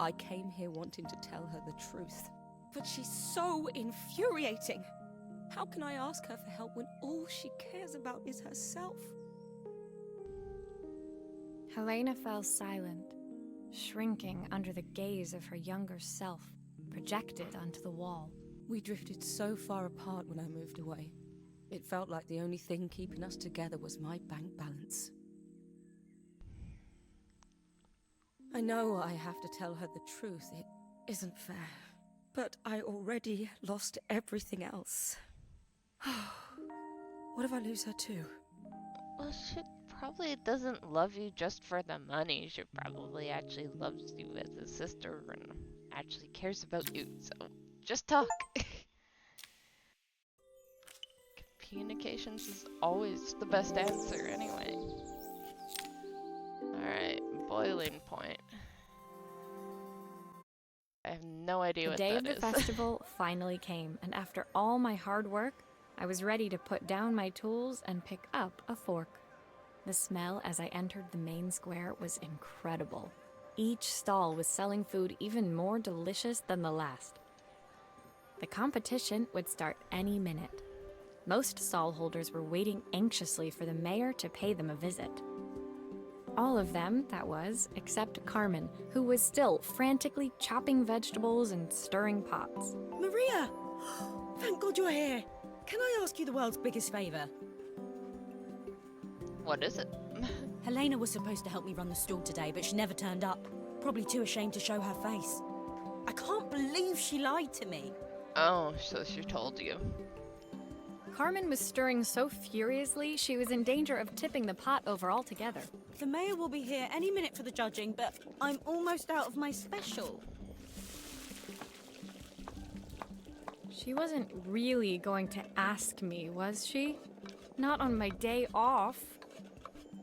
I came here wanting to tell her the truth. But she's so infuriating. How can I ask her for help when all she cares about is herself? Helena fell silent, shrinking under the gaze of her younger self, projected onto the wall. We drifted so far apart when I moved away. It felt like the only thing keeping us together was my bank balance. I know I have to tell her the truth. It isn't fair. But I already lost everything else. What if I lose her too? Well, she probably doesn't love you just for the money. She probably actually loves you as a sister and actually cares about you. So just talk. Communications is always the best answer anyway. Alright, boiling point. I have no idea what that is. The day of the festival finally came, and after all my hard work, I was ready to put down my tools and pick up a fork. The smell as I entered the main square was incredible. Each stall was selling food even more delicious than the last. The competition would start any minute. Most stall holders were waiting anxiously for the mayor to pay them a visit. All of them, that was, except Carmen, who was still frantically chopping vegetables and stirring pots. Maria! Thank God you're here. Can I ask you the world's biggest favour? What is it? Helena was supposed to help me run the stall today, but she never turned up. Probably too ashamed to show her face. I can't believe she lied to me. Oh, so she told you. Carmen was stirring so furiously, she was in danger of tipping the pot over altogether. The mayor will be here any minute for the judging, but I'm almost out of my special. She wasn't really going to ask me, was she? Not on my day off.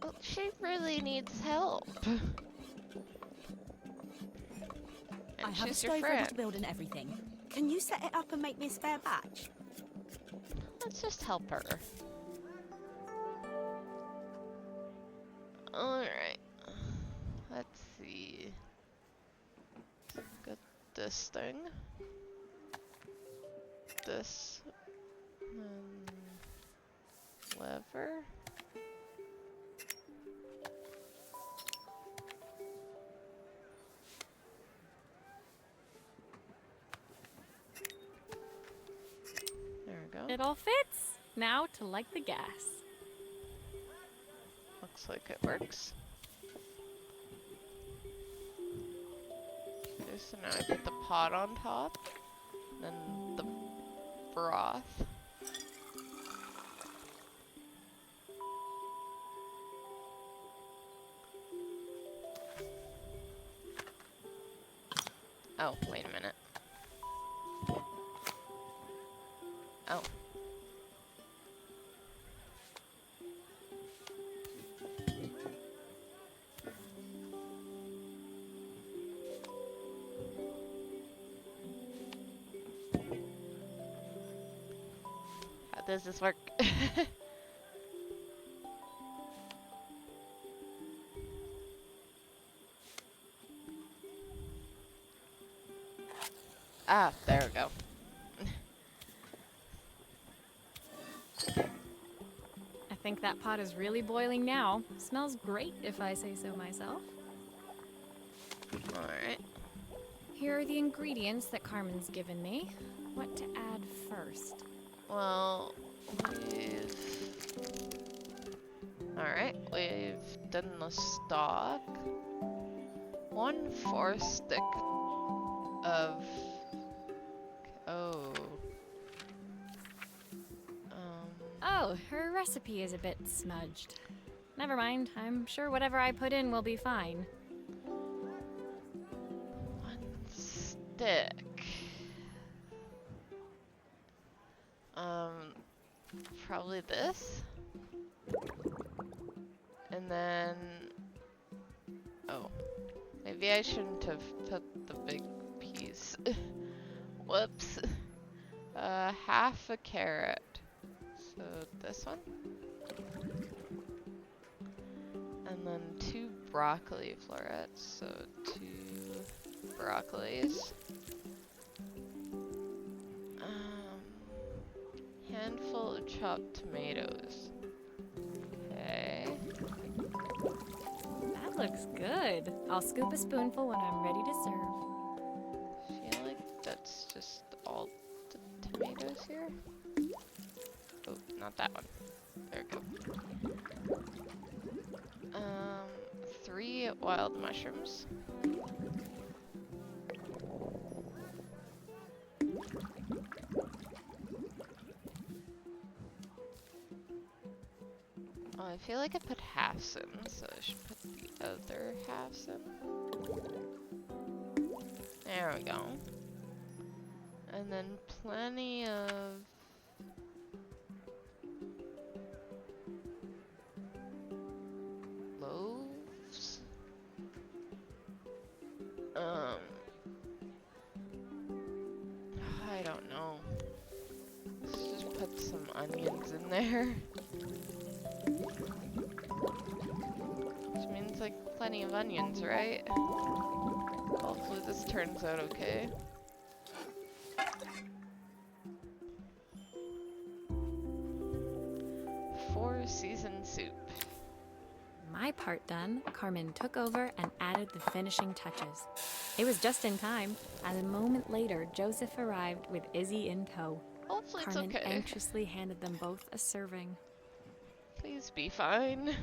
Well, she really needs help. And I have a she's your stove ready friend. to build and everything. Can you set it up and make me a spare batch? Let's just help her. Alright. Let's see. Got this thing. This. Lever. There we go. It all fits. Now to light the gas. Looks like it works. Okay, so now I put the pot on top, then the broth. Oh, wait a minute. Oh. How does this work? Ah, there we go. I think that pot is really boiling now. Smells great if I say so myself. Alright. Here are the ingredients that Carmen's given me. What to add first? Well, we've done the stock. 1/4 stick of, Oh, her recipe is a bit smudged. Never mind, I'm sure whatever I put in will be fine. 1 stick. Probably this. And then, oh, maybe I shouldn't have put the big piece. Whoops. Half a carrot. So this one. And then 2 broccoli florets. So 2 broccolis. Handful of chopped tomatoes. Okay. That looks good. I'll scoop a spoonful when I'm ready to serve. I feel like that's just all the tomatoes here. Oh, not that one. There we go. 3 wild mushrooms. Oh, I feel like I put halves in, so I should put the other halves in. There we go. And then plenty of loaves. I don't know. Let's just put some onions in there. Which means like plenty of onions, right? Hopefully this turns out okay. Four season soup. My my part done, Carmen took over and added the finishing touches. It was just in time, as a moment later, Joseph arrived with Izzy in tow. Hopefully it's Carmen okay. anxiously handed them both a serving. Please be fine.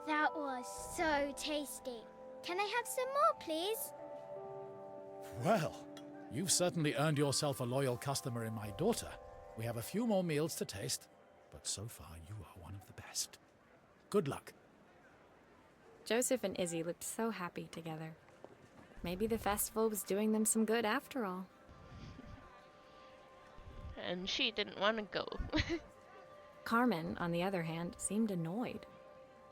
That was so tasty. Can I have some more, please? Well, you've certainly earned yourself a loyal customer in my daughter. We have a few more meals to taste, but so far you are one of the best. Good luck. Joseph and Izzy looked so happy together. Maybe the festival was doing them some good after all. And she didn't want to go. Carmen, on the other hand, seemed annoyed.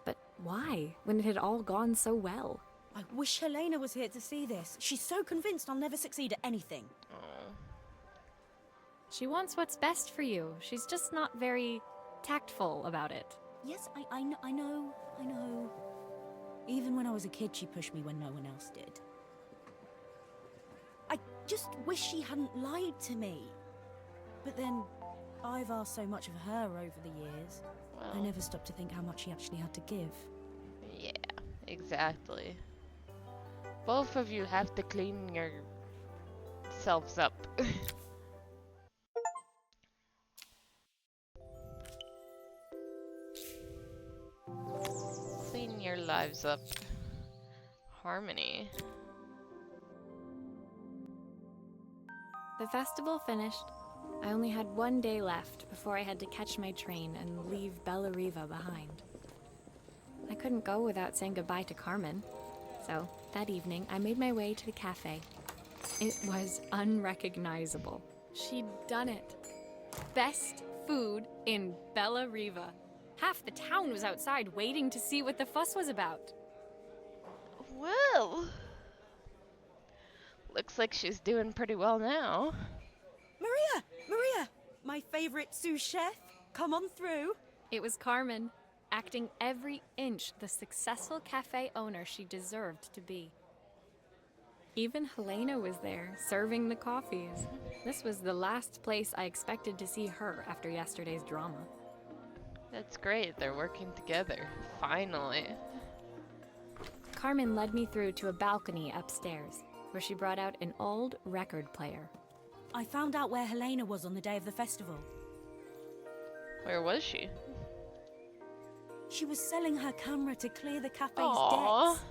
But why, when it had all gone so well? I wish Helena was here to see this. She's so convinced I'll never succeed at anything. Oh. She wants what's best for you. She's just not very tactful about it. Yes, I know. Even when I was a kid, she pushed me when no one else did. I just wish she hadn't lied to me. But then, I've asked so much of her over the years. I Well, never stopped to think how much she actually had to give. yeah, exactly. Both of you have to clean yourselves up. Clean your lives up. Harmony. The festival finished. I only had one day left before I had to catch my train and leave Bella Riva behind. I couldn't go without saying goodbye to Carmen. So, that evening, I made my way to the cafe. It was unrecognizable. She'd done it. Best food in Bella Riva. Half the town was outside waiting to see what the fuss was about. Well, looks like she's doing pretty well now. Maria! My favorite sous chef. Come on through. It was Carmen, acting every inch the successful cafe owner she deserved to be. Even Helena was there, serving the coffees. This was the last place I expected to see her after yesterday's drama. That's great, they're working together. Finally. Carmen led me through to a balcony upstairs, where she brought out an old record player. I found out where Helena was on the day of the festival. Where was she? She was selling her camera to clear the cafe's Aww. debts.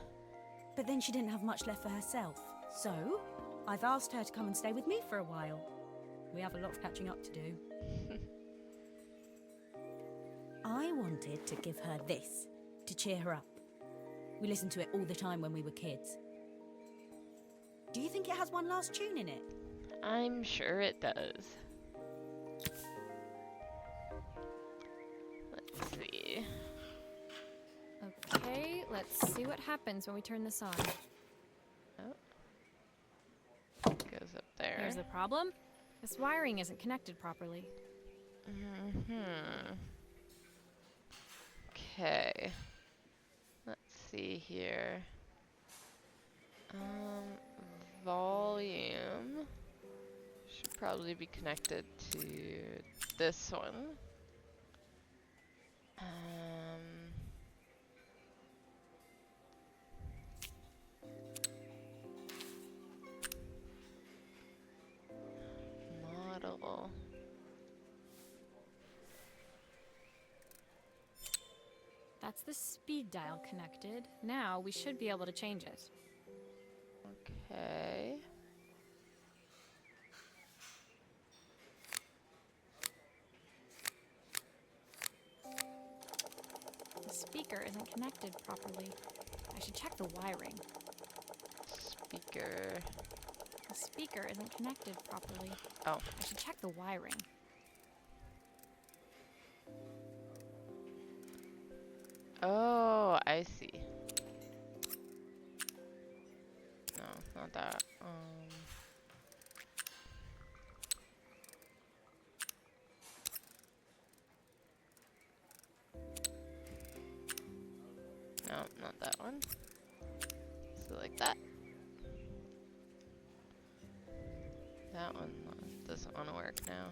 But then she didn't have much left for herself. So, I've asked her to come and stay with me for a while. We have a lot of catching up to do. I wanted to give her this, to cheer her up. We listened to it all the time when we were kids. Do you think it has one last tune in it? I'm sure it does. Let's see. Okay, let's see what happens when we turn this on. Goes up there. Here's the problem. This wiring isn't connected properly. Okay. Let's see here. Volume should probably be connected to this one. Model. That's the speed dial connected. Now we should be able to change it. Okay. The speaker isn't connected properly. I should check the wiring. Speaker. The speaker isn't connected properly. Oh. I should check the wiring. Oh, I see. No, not that. No, not that one. So like that. That one doesn't want to work now.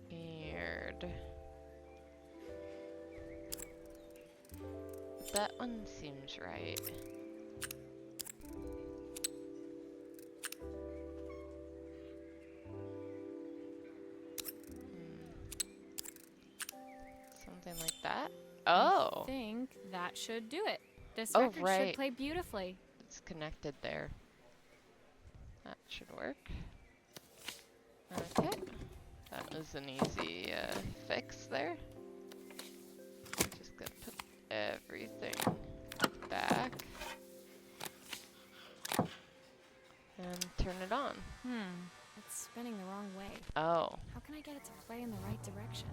Weird. that one seems right. Something like that. Oh, I think that should do it. This Oh, record right. should play beautifully. it's connected there. That should work. Okay. That was an easy fix there. Just gonna put everything back. And turn it on. It's spinning the wrong way. Oh, How can I get it to play in the right direction?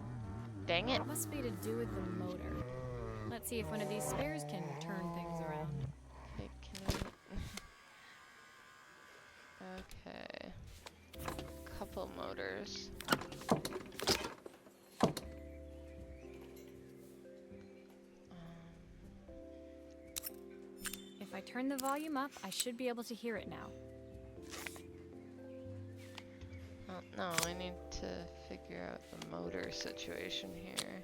dang it. It must be to do with the motor. Let's see if one of these spares can turn things around. Okay, can we... Okay. Couple motors. If I turn the volume up, I should be able to hear it now. Oh, no, I need to figure out the motor situation here.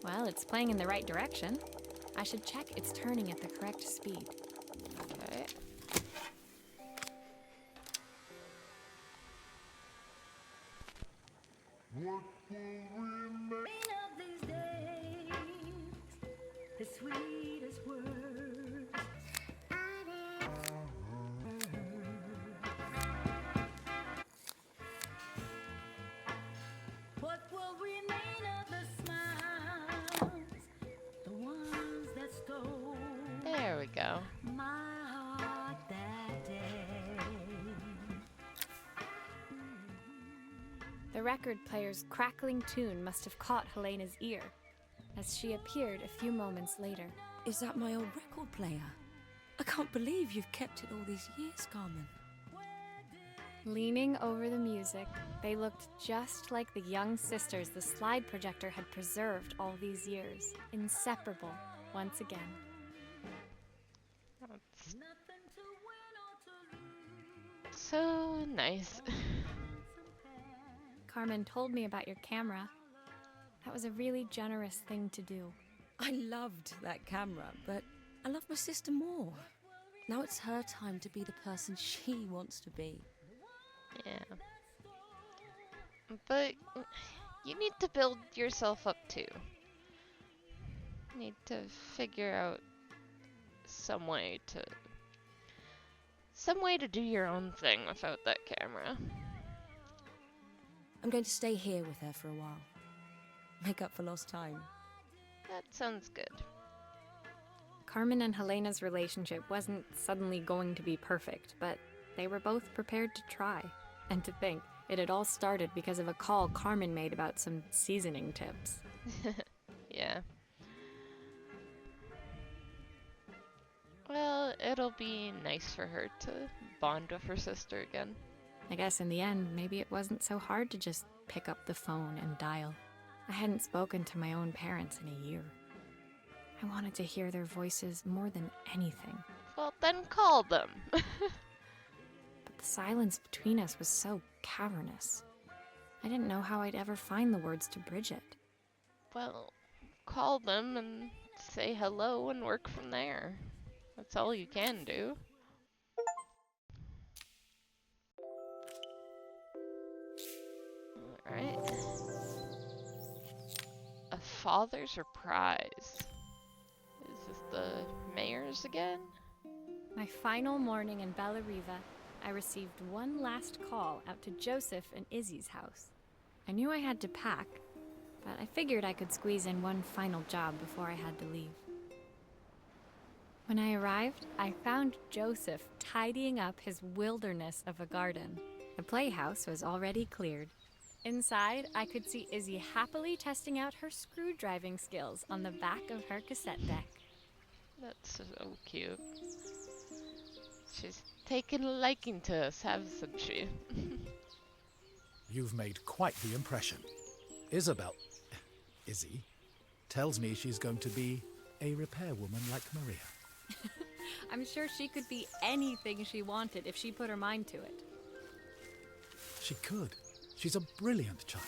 Well, it's playing in the right direction. I should check it's turning at the correct speed. Okay. The sweetest words. What will remain of the smiles, the ones that stole There we go. my heart that day? The record player's crackling tune must have caught Helena's ear, as she appeared a few moments later. Is that my old record player? I can't believe you've kept it all these years, Carmen. Leaning over the music, they looked just like the young sisters the slide projector had preserved all these years, inseparable once again. That's so nice. Carmen told me about your camera. That was a really generous thing to do. I loved that camera, but I love my sister more. Now it's her time to be the person she wants to be. Yeah. But you need to build yourself up too. You need to figure out some way to do your own thing without that camera. I'm going to stay here with her for a while. Make up for lost time. That sounds good. Carmen and Helena's relationship wasn't suddenly going to be perfect, but they were both prepared to try. And to think, it had all started because of a call Carmen made about some seasoning tips. Yeah. Well, it'll be nice for her to bond with her sister again. I guess in the end, maybe it wasn't so hard to just pick up the phone and dial. I hadn't spoken to my own parents in a year. I wanted to hear their voices more than anything. Well, then call them. But the silence between us was so cavernous. I didn't know how I'd ever find the words to bridge it. Well, call them and say hello and work from there. That's all you can do. Alright. A father's surprise. Is this the mayor's again? My final morning in Bella Riva, I received one last call out to Joseph and Izzy's house. I knew I had to pack, but I figured I could squeeze in one final job before I had to leave. When I arrived, I found Joseph tidying up his wilderness of a garden. The playhouse was already cleared. Inside, I could see Izzy happily testing out her screw-driving skills on the back of her cassette deck. That's so cute. She's taken a liking to us, hasn't she? You've made quite the impression. Izzy, tells me she's going to be a repairwoman like Maria. I'm sure she could be anything she wanted if she put her mind to it. She could. She's a brilliant child.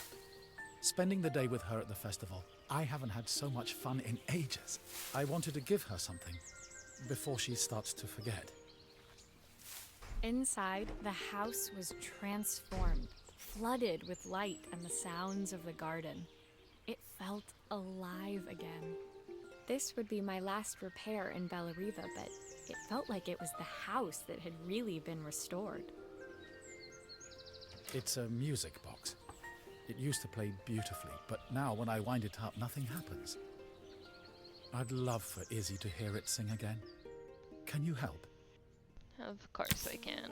Spending the day with her at the festival, I haven't had so much fun in ages. I wanted to give her something before she starts to forget. Inside, the house was transformed, flooded with light and the sounds of the garden. It felt alive again. This would be my last repair in Bellariva, but it felt like it was the house that had really been restored. It's a music box. It used to play beautifully, but now when I wind it up, nothing happens. I'd love for Izzy to hear it sing again. Can you help? Of course I can.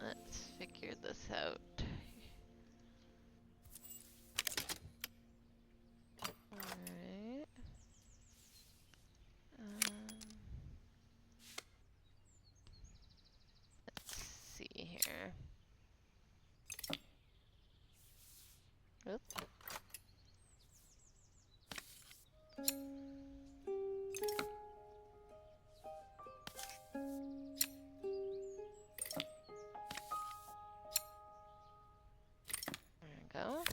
Let's figure this out. Alright. Let's see here. Oop. There we go.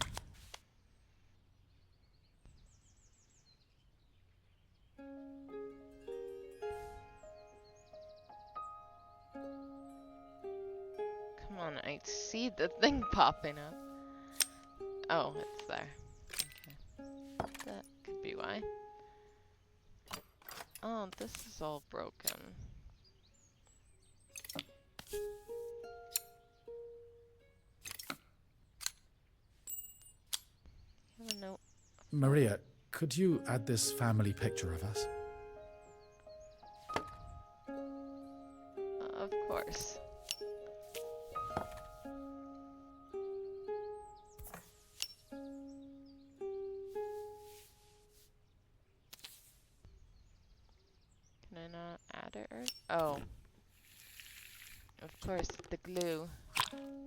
Come on, I see the thing popping up. Oh, it's there. Okay. That could be why. Oh, this is all broken. Have a note. Maria, could you add this family picture of us? Of course. Can I not add it? Oh. Of course, the glue.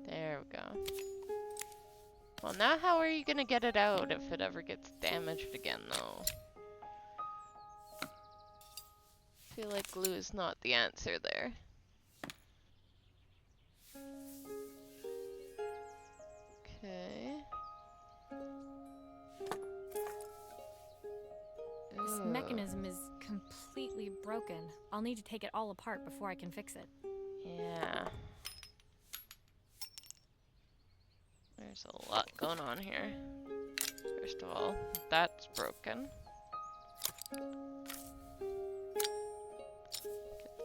There we go. Well, now how are you gonna get it out if it ever gets damaged again, though? I feel like glue is not the answer there. Okay. This Ooh. mechanism is completely broken. I'll need to take it all apart before I can fix it. Yeah. There's a lot going on here. First of all, that's broken. Get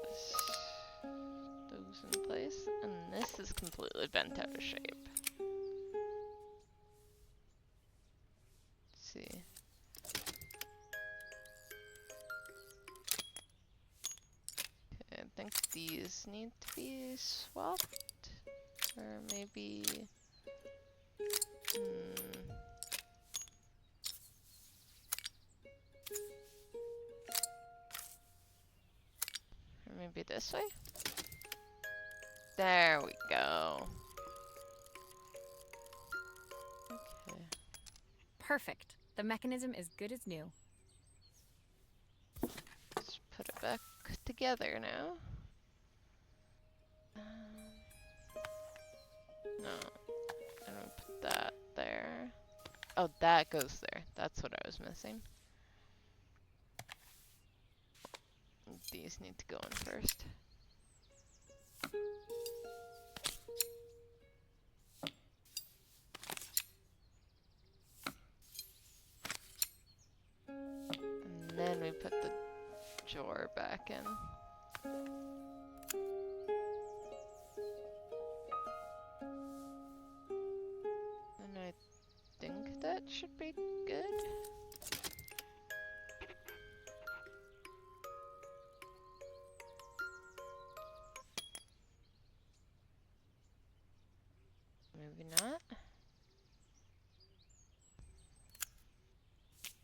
this, those in place, and this is completely bent out of shape. Let's see. Okay, I think these need to be swapped, or maybe. Or maybe this way? There we go. Okay. Perfect. The mechanism is good as new. Let's put it back together now. No, I don't put that there. Oh, that goes there. That's what I was missing. These need to go in first. And then we put the drawer back in. And I think that should be good. Maybe not.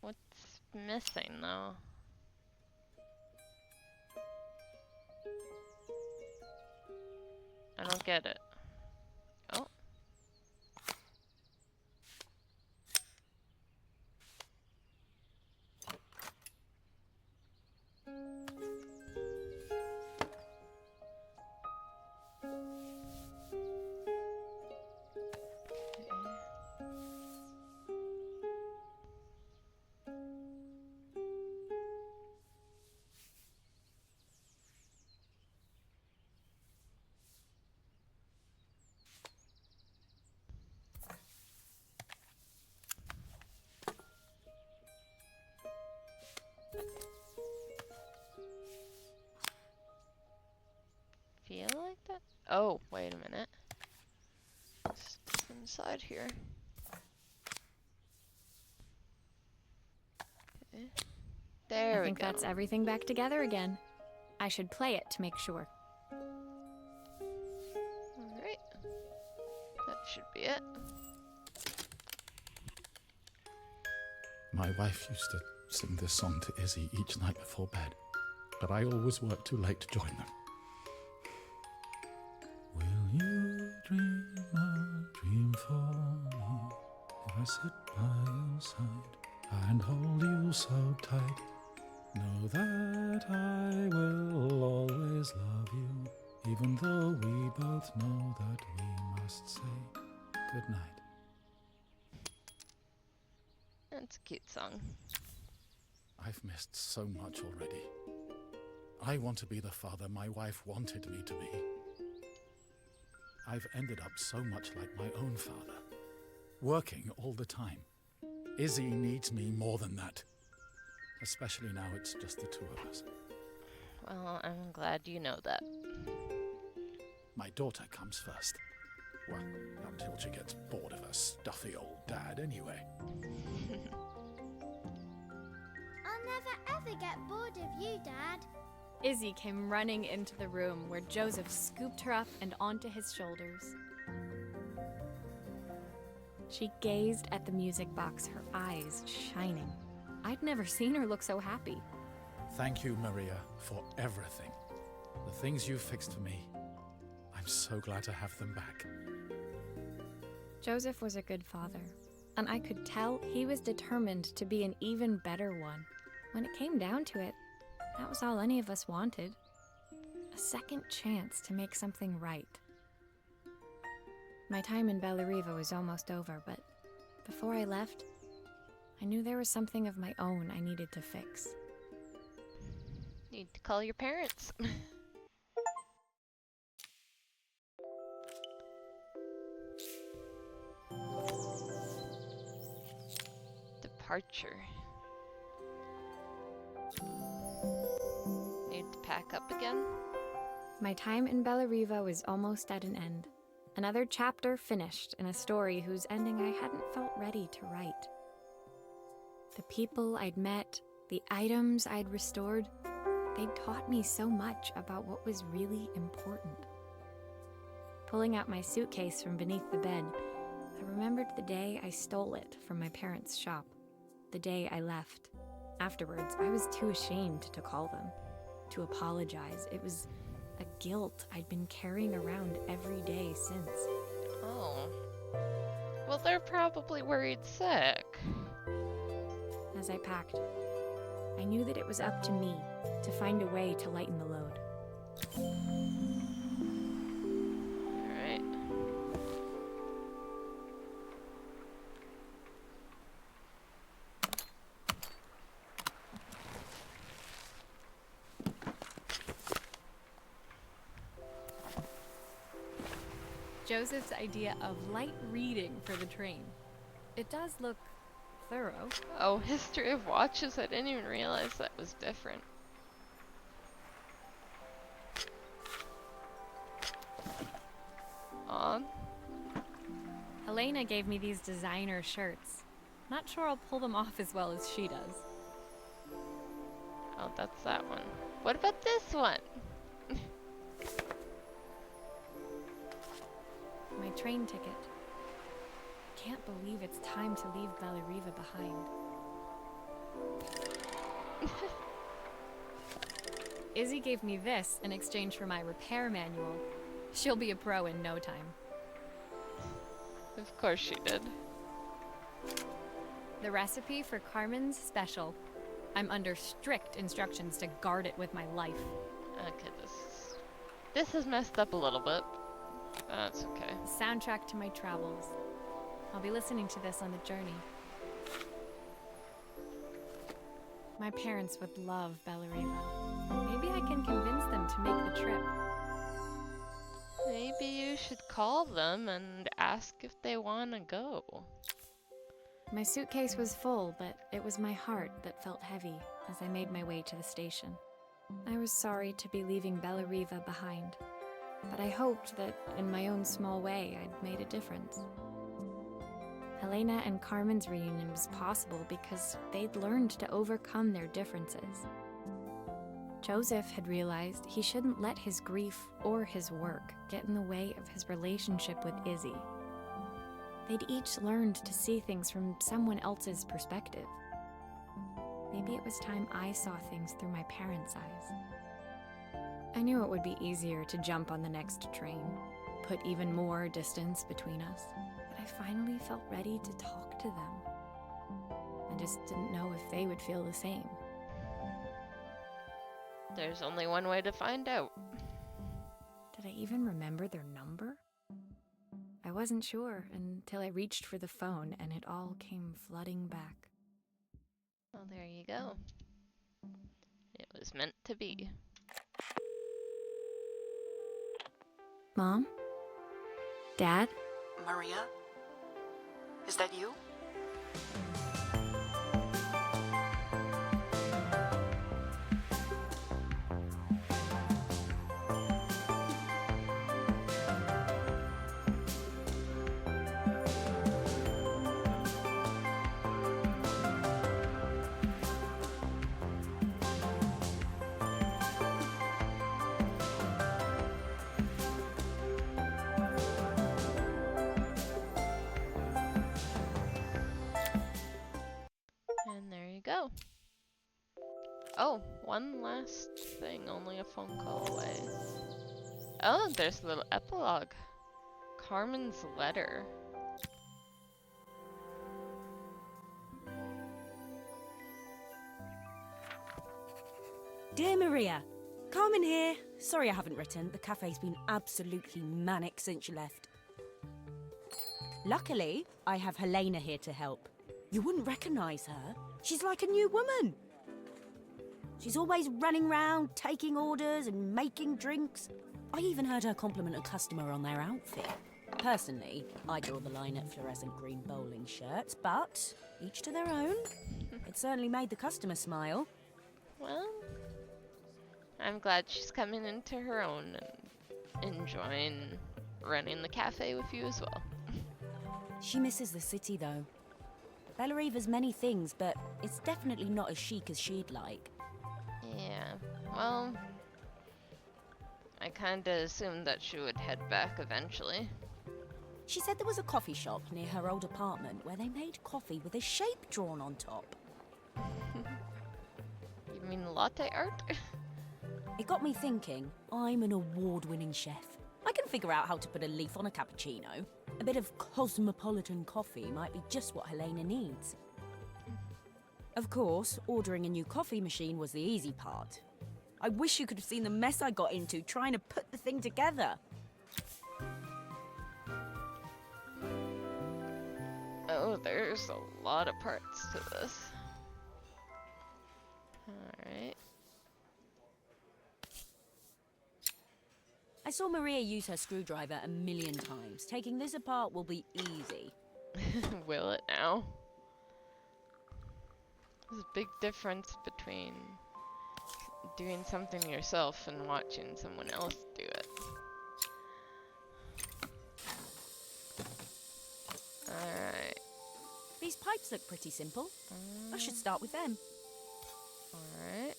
What's missing though? I don't get it. Oh. Okay. Oh, wait a minute. Step inside here. Okay. There I we think go. that's everything back together again. I should play it to make sure. Alright. That should be it. My wife used to sing this song to Izzy each night before bed, but I always worked too late to join them. Will you dream a dream for me if I sit by your side and hold you so tight? Know that I will always love you, even though we both know that we must say goodnight. That's a cute song. I've missed so much already. I want to be the father my wife wanted me to be. I've ended up so much like my own father, working all the time. Izzy needs me more than that, especially now it's just the two of us. Well, I'm glad you know that. My daughter comes first. Well, until she gets bored of her stuffy old dad anyway. I'll never ever get bored of you, Dad. Izzy came running into the room where Joseph scooped her up and onto his shoulders. She gazed at the music box, her eyes shining. I'd never seen her look so happy. Thank you, Maria, for everything. The things you fixed for me. I'm so glad to have them back. Joseph was a good father, and I could tell he was determined to be an even better one. When it came down to it, that was all any of us wanted. A second chance to make something right. My time in Bellariva was almost over, but before I left, I knew there was something of my own I needed to fix. Need to call your parents. Departure. Need to pack up again? My time in Bellariva was almost at an end. Another chapter finished in a story whose ending I hadn't felt ready to write. The people I'd met, the items I'd restored, they'd taught me so much about what was really important. Pulling out my suitcase from beneath the bed, I remembered the day I stole it from my parents' shop, the day I left. Afterwards, I was too ashamed to call them, to apologize. It was a guilt I'd been carrying around every day since. Oh. Well, they're probably worried sick. As I packed, I knew that it was up to me to find a way to lighten the load. Alright. Joseph's idea of light reading for the train. It does look thorough. Oh, history of watches. I didn't even realize that was different. On. Helena gave me these designer shirts. Not sure I'll pull them off as well as she does. Oh, that's that one. What about this one? My train ticket. Can't believe it's time to leave Bellariva behind. Izzy gave me this in exchange for my repair manual. She'll be a pro in no time. Of course she did. The recipe for Carmen's special. I'm under strict instructions to guard it with my life. Okay, this has messed up a little bit. That's okay. The soundtrack to my travels. I'll be listening to this on the journey. My parents would love Bellariva. Maybe I can convince them to make the trip. Maybe you should call them and ask if they want to go. My suitcase was full, but it was my heart that felt heavy as I made my way to the station. I was sorry to be leaving Bellariva behind. but I hoped that in my own small way I'd made a difference. Helena and Carmen's reunion was possible because they'd learned to overcome their differences. Joseph had realized he shouldn't let his grief or his work get in the way of his relationship with Izzy. They'd each learned to see things from someone else's perspective. Maybe it was time I saw things through my parents' eyes. I knew it would be easier to jump on the next train, put even more distance between us, but I finally felt ready to talk to them. I just didn't know if they would feel the same. There's only one way to find out. Did I even remember their number? I wasn't sure until I reached for the phone and it all came flooding back. Well, there you go. It was meant to be. Mom? Dad? Maria? Is that you? And there you go. Oh, one last thing, only a phone call away. Oh, there's a little epilogue. Carmen's letter. Dear Maria, Carmen here. Sorry I haven't written. The cafe's been absolutely manic since you left. Luckily, I have Helena here to help. You wouldn't recognise her. She's like a new woman. She's always running round, taking orders and making drinks. I even heard her compliment a customer on their outfit. Personally, I draw the line at fluorescent green bowling shirts, but each to their own. It certainly made the customer smile. Well, I'm glad she's coming into her own and enjoying running the cafe with you as well. She misses the city, though. Bellariva's many things, but it's definitely not as chic as she'd like. Yeah, well, I kinda assumed that she would head back eventually. She said there was a coffee shop near her old apartment where they made coffee with a shape drawn on top. You mean latte art? It got me thinking, I'm an award-winning chef. I can figure out how to put a leaf on a cappuccino. A bit of cosmopolitan coffee might be just what Helena needs. Of course, ordering a new coffee machine was the easy part. I wish you could have seen the mess I got into trying to put the thing together. Oh, there's a lot of parts to this. Alright. I saw Maria use her screwdriver a million times. Taking this apart will be easy. Will it now? There's a big difference between doing something yourself and watching someone else do it. Alright. These pipes look pretty simple. I should start with them. Alright.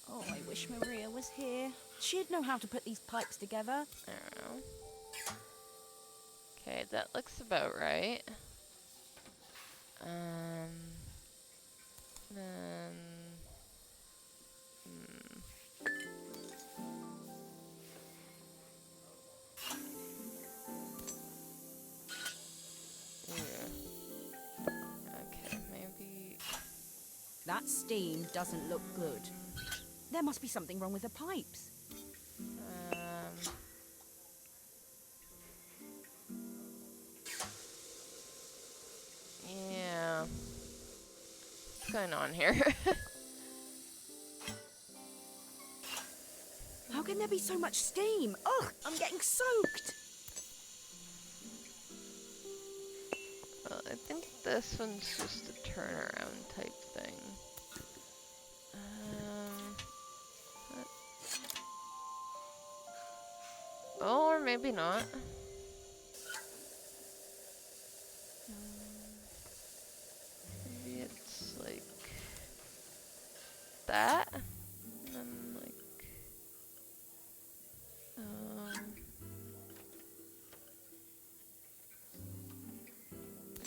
Oh, I wish Maria was here. She'd know how to put these pipes together. I don't know. Okay, that looks about right. Then... Yeah. Okay, maybe... That steam doesn't look good. There must be something wrong with the pipes. Yeah. What's going on here? How can there be so much steam? Ugh, I'm getting soaked. Well, I think this one's just a turnaround type thing. Or maybe not. Maybe it's like that, and then like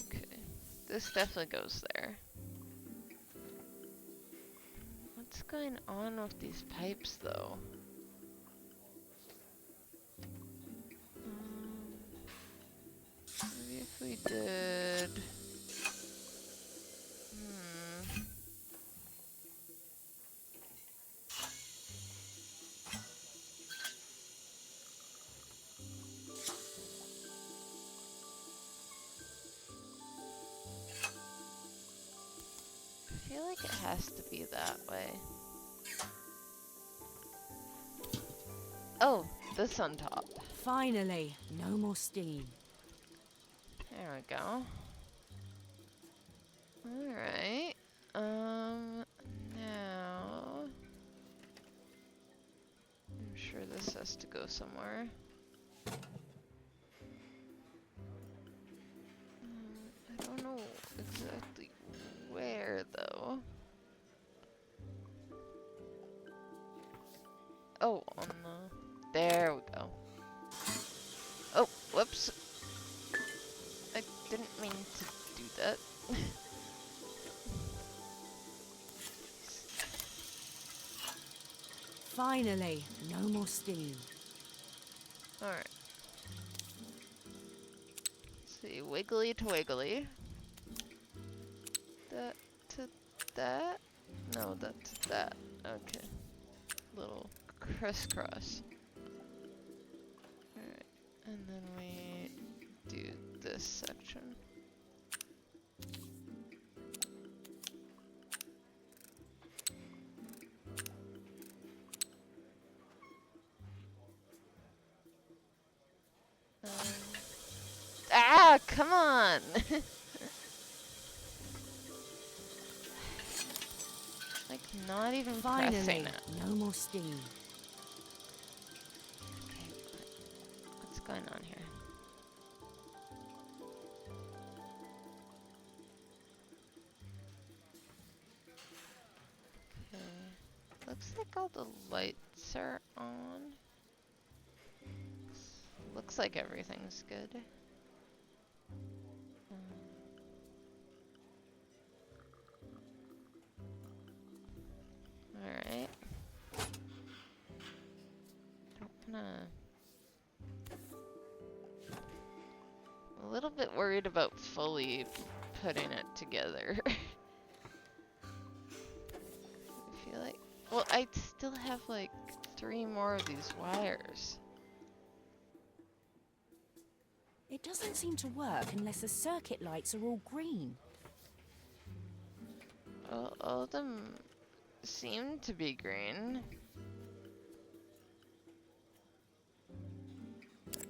okay, this definitely goes there. What's going on with these pipes though? Maybe if we did I feel like it has to be that way. Oh, this on top. Finally, no more steam. There we go. Alright. Now I'm sure this has to go somewhere. I don't know exactly where though. Oh, on the... There we go. Oh, whoops. I didn't mean to do that. Finally, no more steam. Alright. Let's see, wiggly to wiggly. That to that? No, that to that. Okay. Little crisscross. Alright. And then we do this section. Ah, come on! Like, not even Finally, pressing it. no more steam. Okay, what's going on here? Okay, looks like all the lights are on. Looks like everything's good. Alright. A little bit worried about fully putting it together. I feel like... Well, I still have like 3 more of these wires. It doesn't seem to work unless the circuit lights are all green. All of them seem to be green.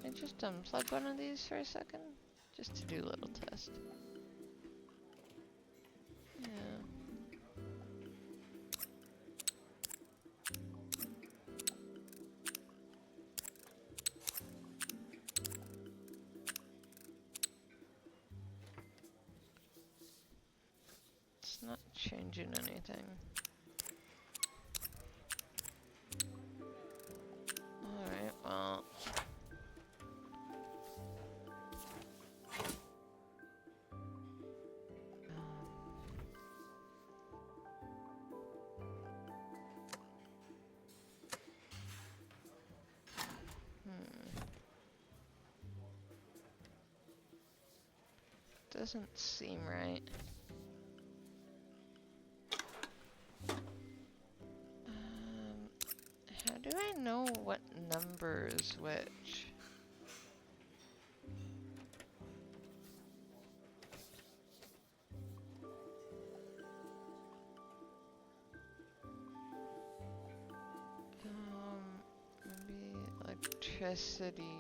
I just unplug one of these for a second, just to do a little test. Yeah. It's not changing anything. Alright, well. Doesn't seem right. How do I know what number is which? Maybe electricity.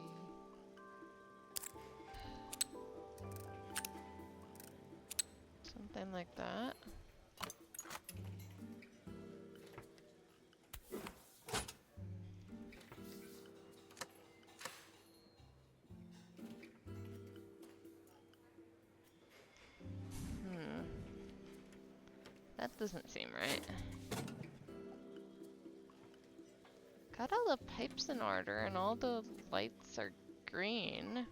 Something like that. That doesn't seem right. Got all the pipes in order and all the lights are green.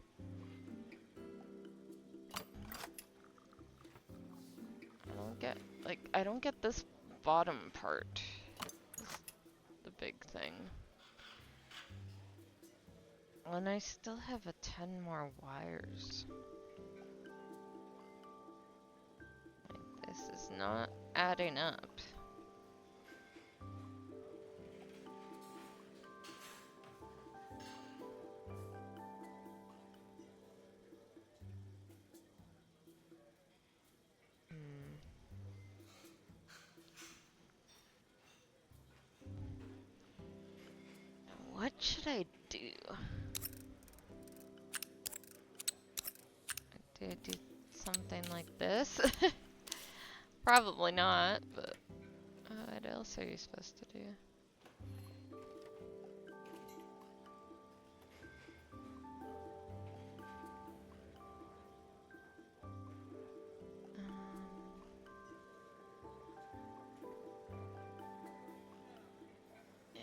I don't get this bottom part. This is the big thing. And I still have 10 more wires. Like, this is not adding up. What should I do? Do I do something like this? Probably not, but what else are you supposed to do? Yeah.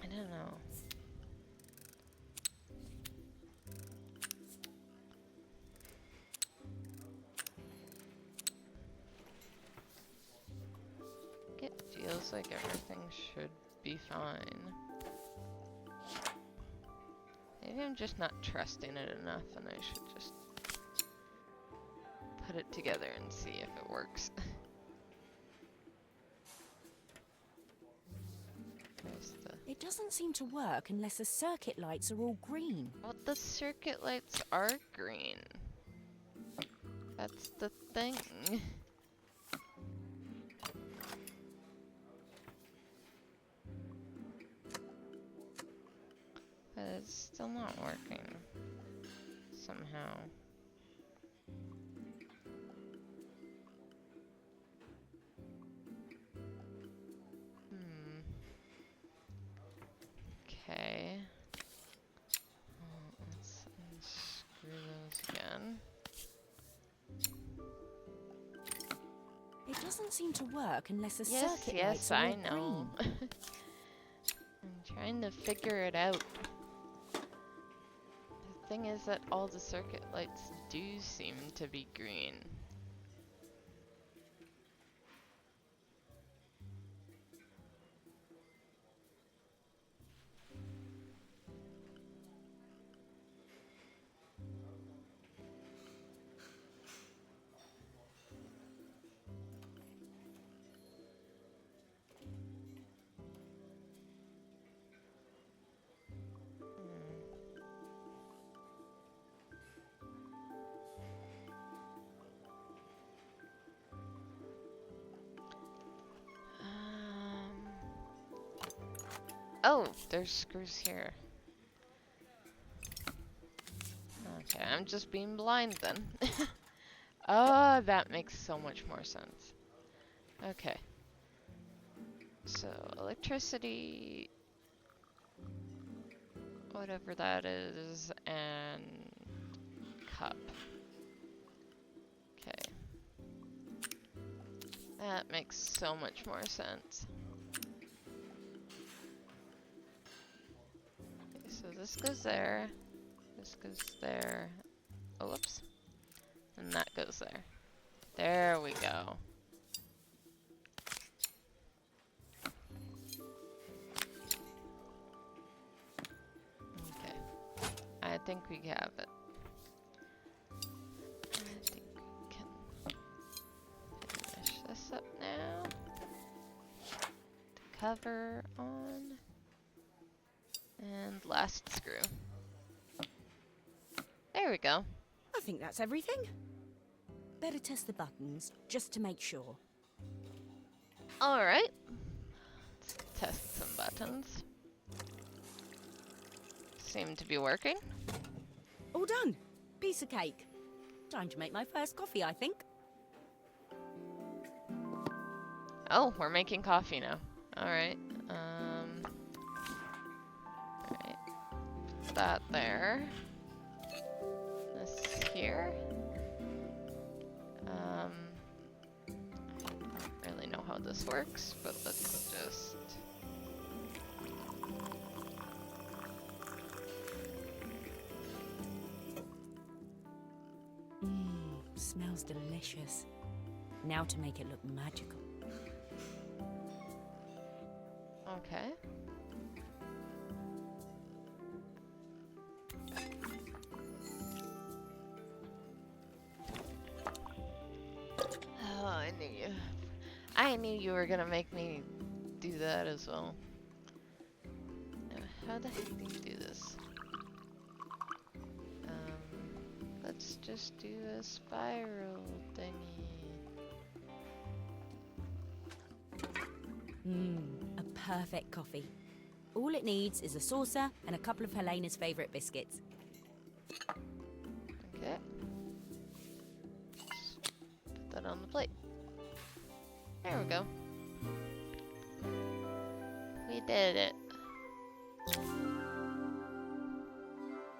I don't know. It feels like everything should be fine. Maybe I'm just not trusting it enough and I should just put it together and see if it works. It doesn't seem to work unless the circuit lights are all green. Well, the circuit lights are green. That's the thing. But it's still not working. Somehow. Okay. Let's unscrew those again. It doesn't seem to work unless the Yes, circuit yes, lights are I all know. green. I'm trying to figure it out. The thing is that all the circuit lights do seem to be green. Oh, there's screws here. Okay, I'm just being blind then. Oh, that makes so much more sense. Okay. So, electricity, whatever that is, and cup. Okay. That makes so much more sense. this goes there. This goes there. Oh, whoops. And that goes there. There we go. Okay. I think we have it. I think we can finish this up now. The cover on. And last screw. There we go. I think that's everything. Better test the buttons, just to make sure. Alright. Let's test some buttons. Seem to be working. All done. Piece of cake. Time to make my first coffee, I think. Oh, we're making coffee now. Alright. Alright. That there. This here. I don't really know how this works, but let's just... Smells delicious. Now to make it look magical. Okay. Oh, I knew you. I knew you were gonna make me do that as well. How the heck do you do this? Let's just do a spiral thingy. A perfect coffee. All it needs is a saucer and a couple of Helena's favourite biscuits. Okay. Just put that on the plate. There we go. We did it.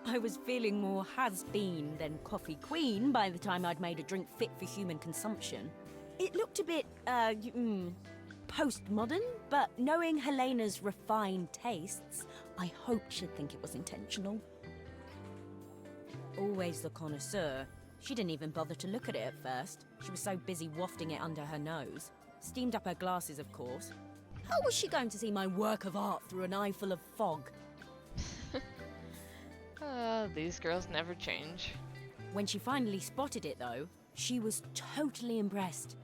I was feeling more has-been than coffee queen by the time I'd made a drink fit for human consumption. It looked a bit, postmodern, but knowing Helena's refined tastes, I hoped she'd think it was intentional. Always the connoisseur, she didn't even bother to look at it at first. She was so busy wafting it under her nose. Steamed up her glasses, of course. How was she going to see my work of art through an eye full of fog? These girls never change. When she finally spotted it, though, she was totally impressed.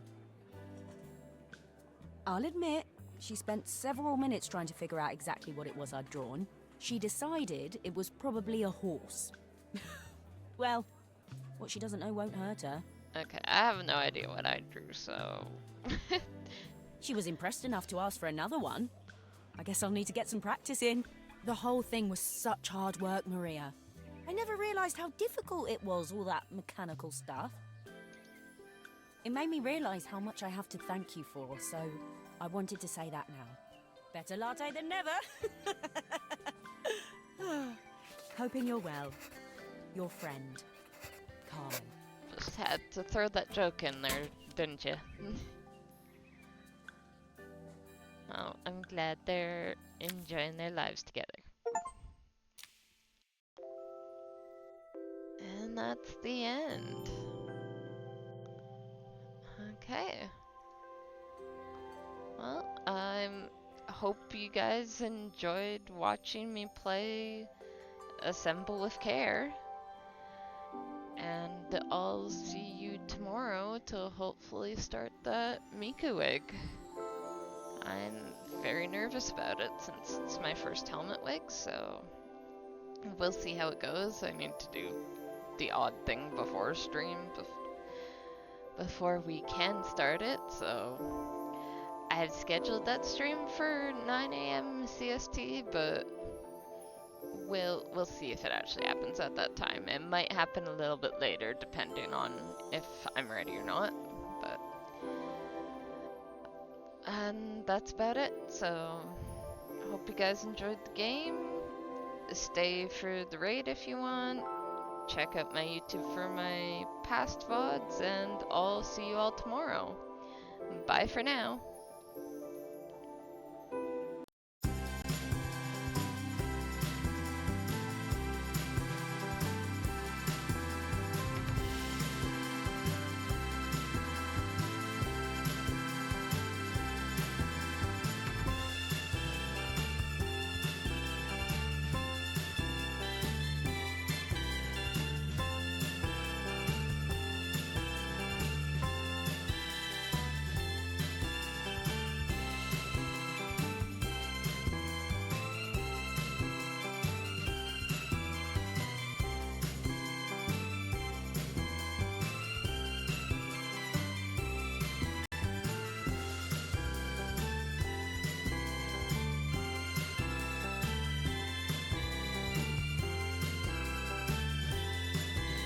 I'll admit, she spent several minutes trying to figure out exactly what it was I'd drawn. She decided it was probably a horse. Well, what she doesn't know won't hurt her. Okay, I have no idea what I drew, so... She was impressed enough to ask for another one. I guess I'll need to get some practice in. The whole thing was such hard work, Maria. I never realised how difficult it was, all that mechanical stuff. It made me realise how much I have to thank you for, so I wanted to say that now. Better latte than never. Hoping you're well. Your friend, Carmen. Just had to throw that joke in there, didn't you? Oh, I'm glad they're enjoying their lives together. And that's the end. Okay. Well, I hope you guys enjoyed watching me play Assemble with Care. And I'll see you tomorrow to hopefully start that Miku wig. I'm very nervous about it since it's my first helmet wig, so we'll see how it goes. I need to do the odd thing before stream, before we can start it, so I've scheduled that stream for 9 AM CST, but we'll see if it actually happens at that time. It might happen a little bit later, depending on if I'm ready or not, but... And that's about it, so I hope you guys enjoyed the game. Stay for the raid if you want. Check out my YouTube for my past VODs, and I'll see you all tomorrow. Bye for now.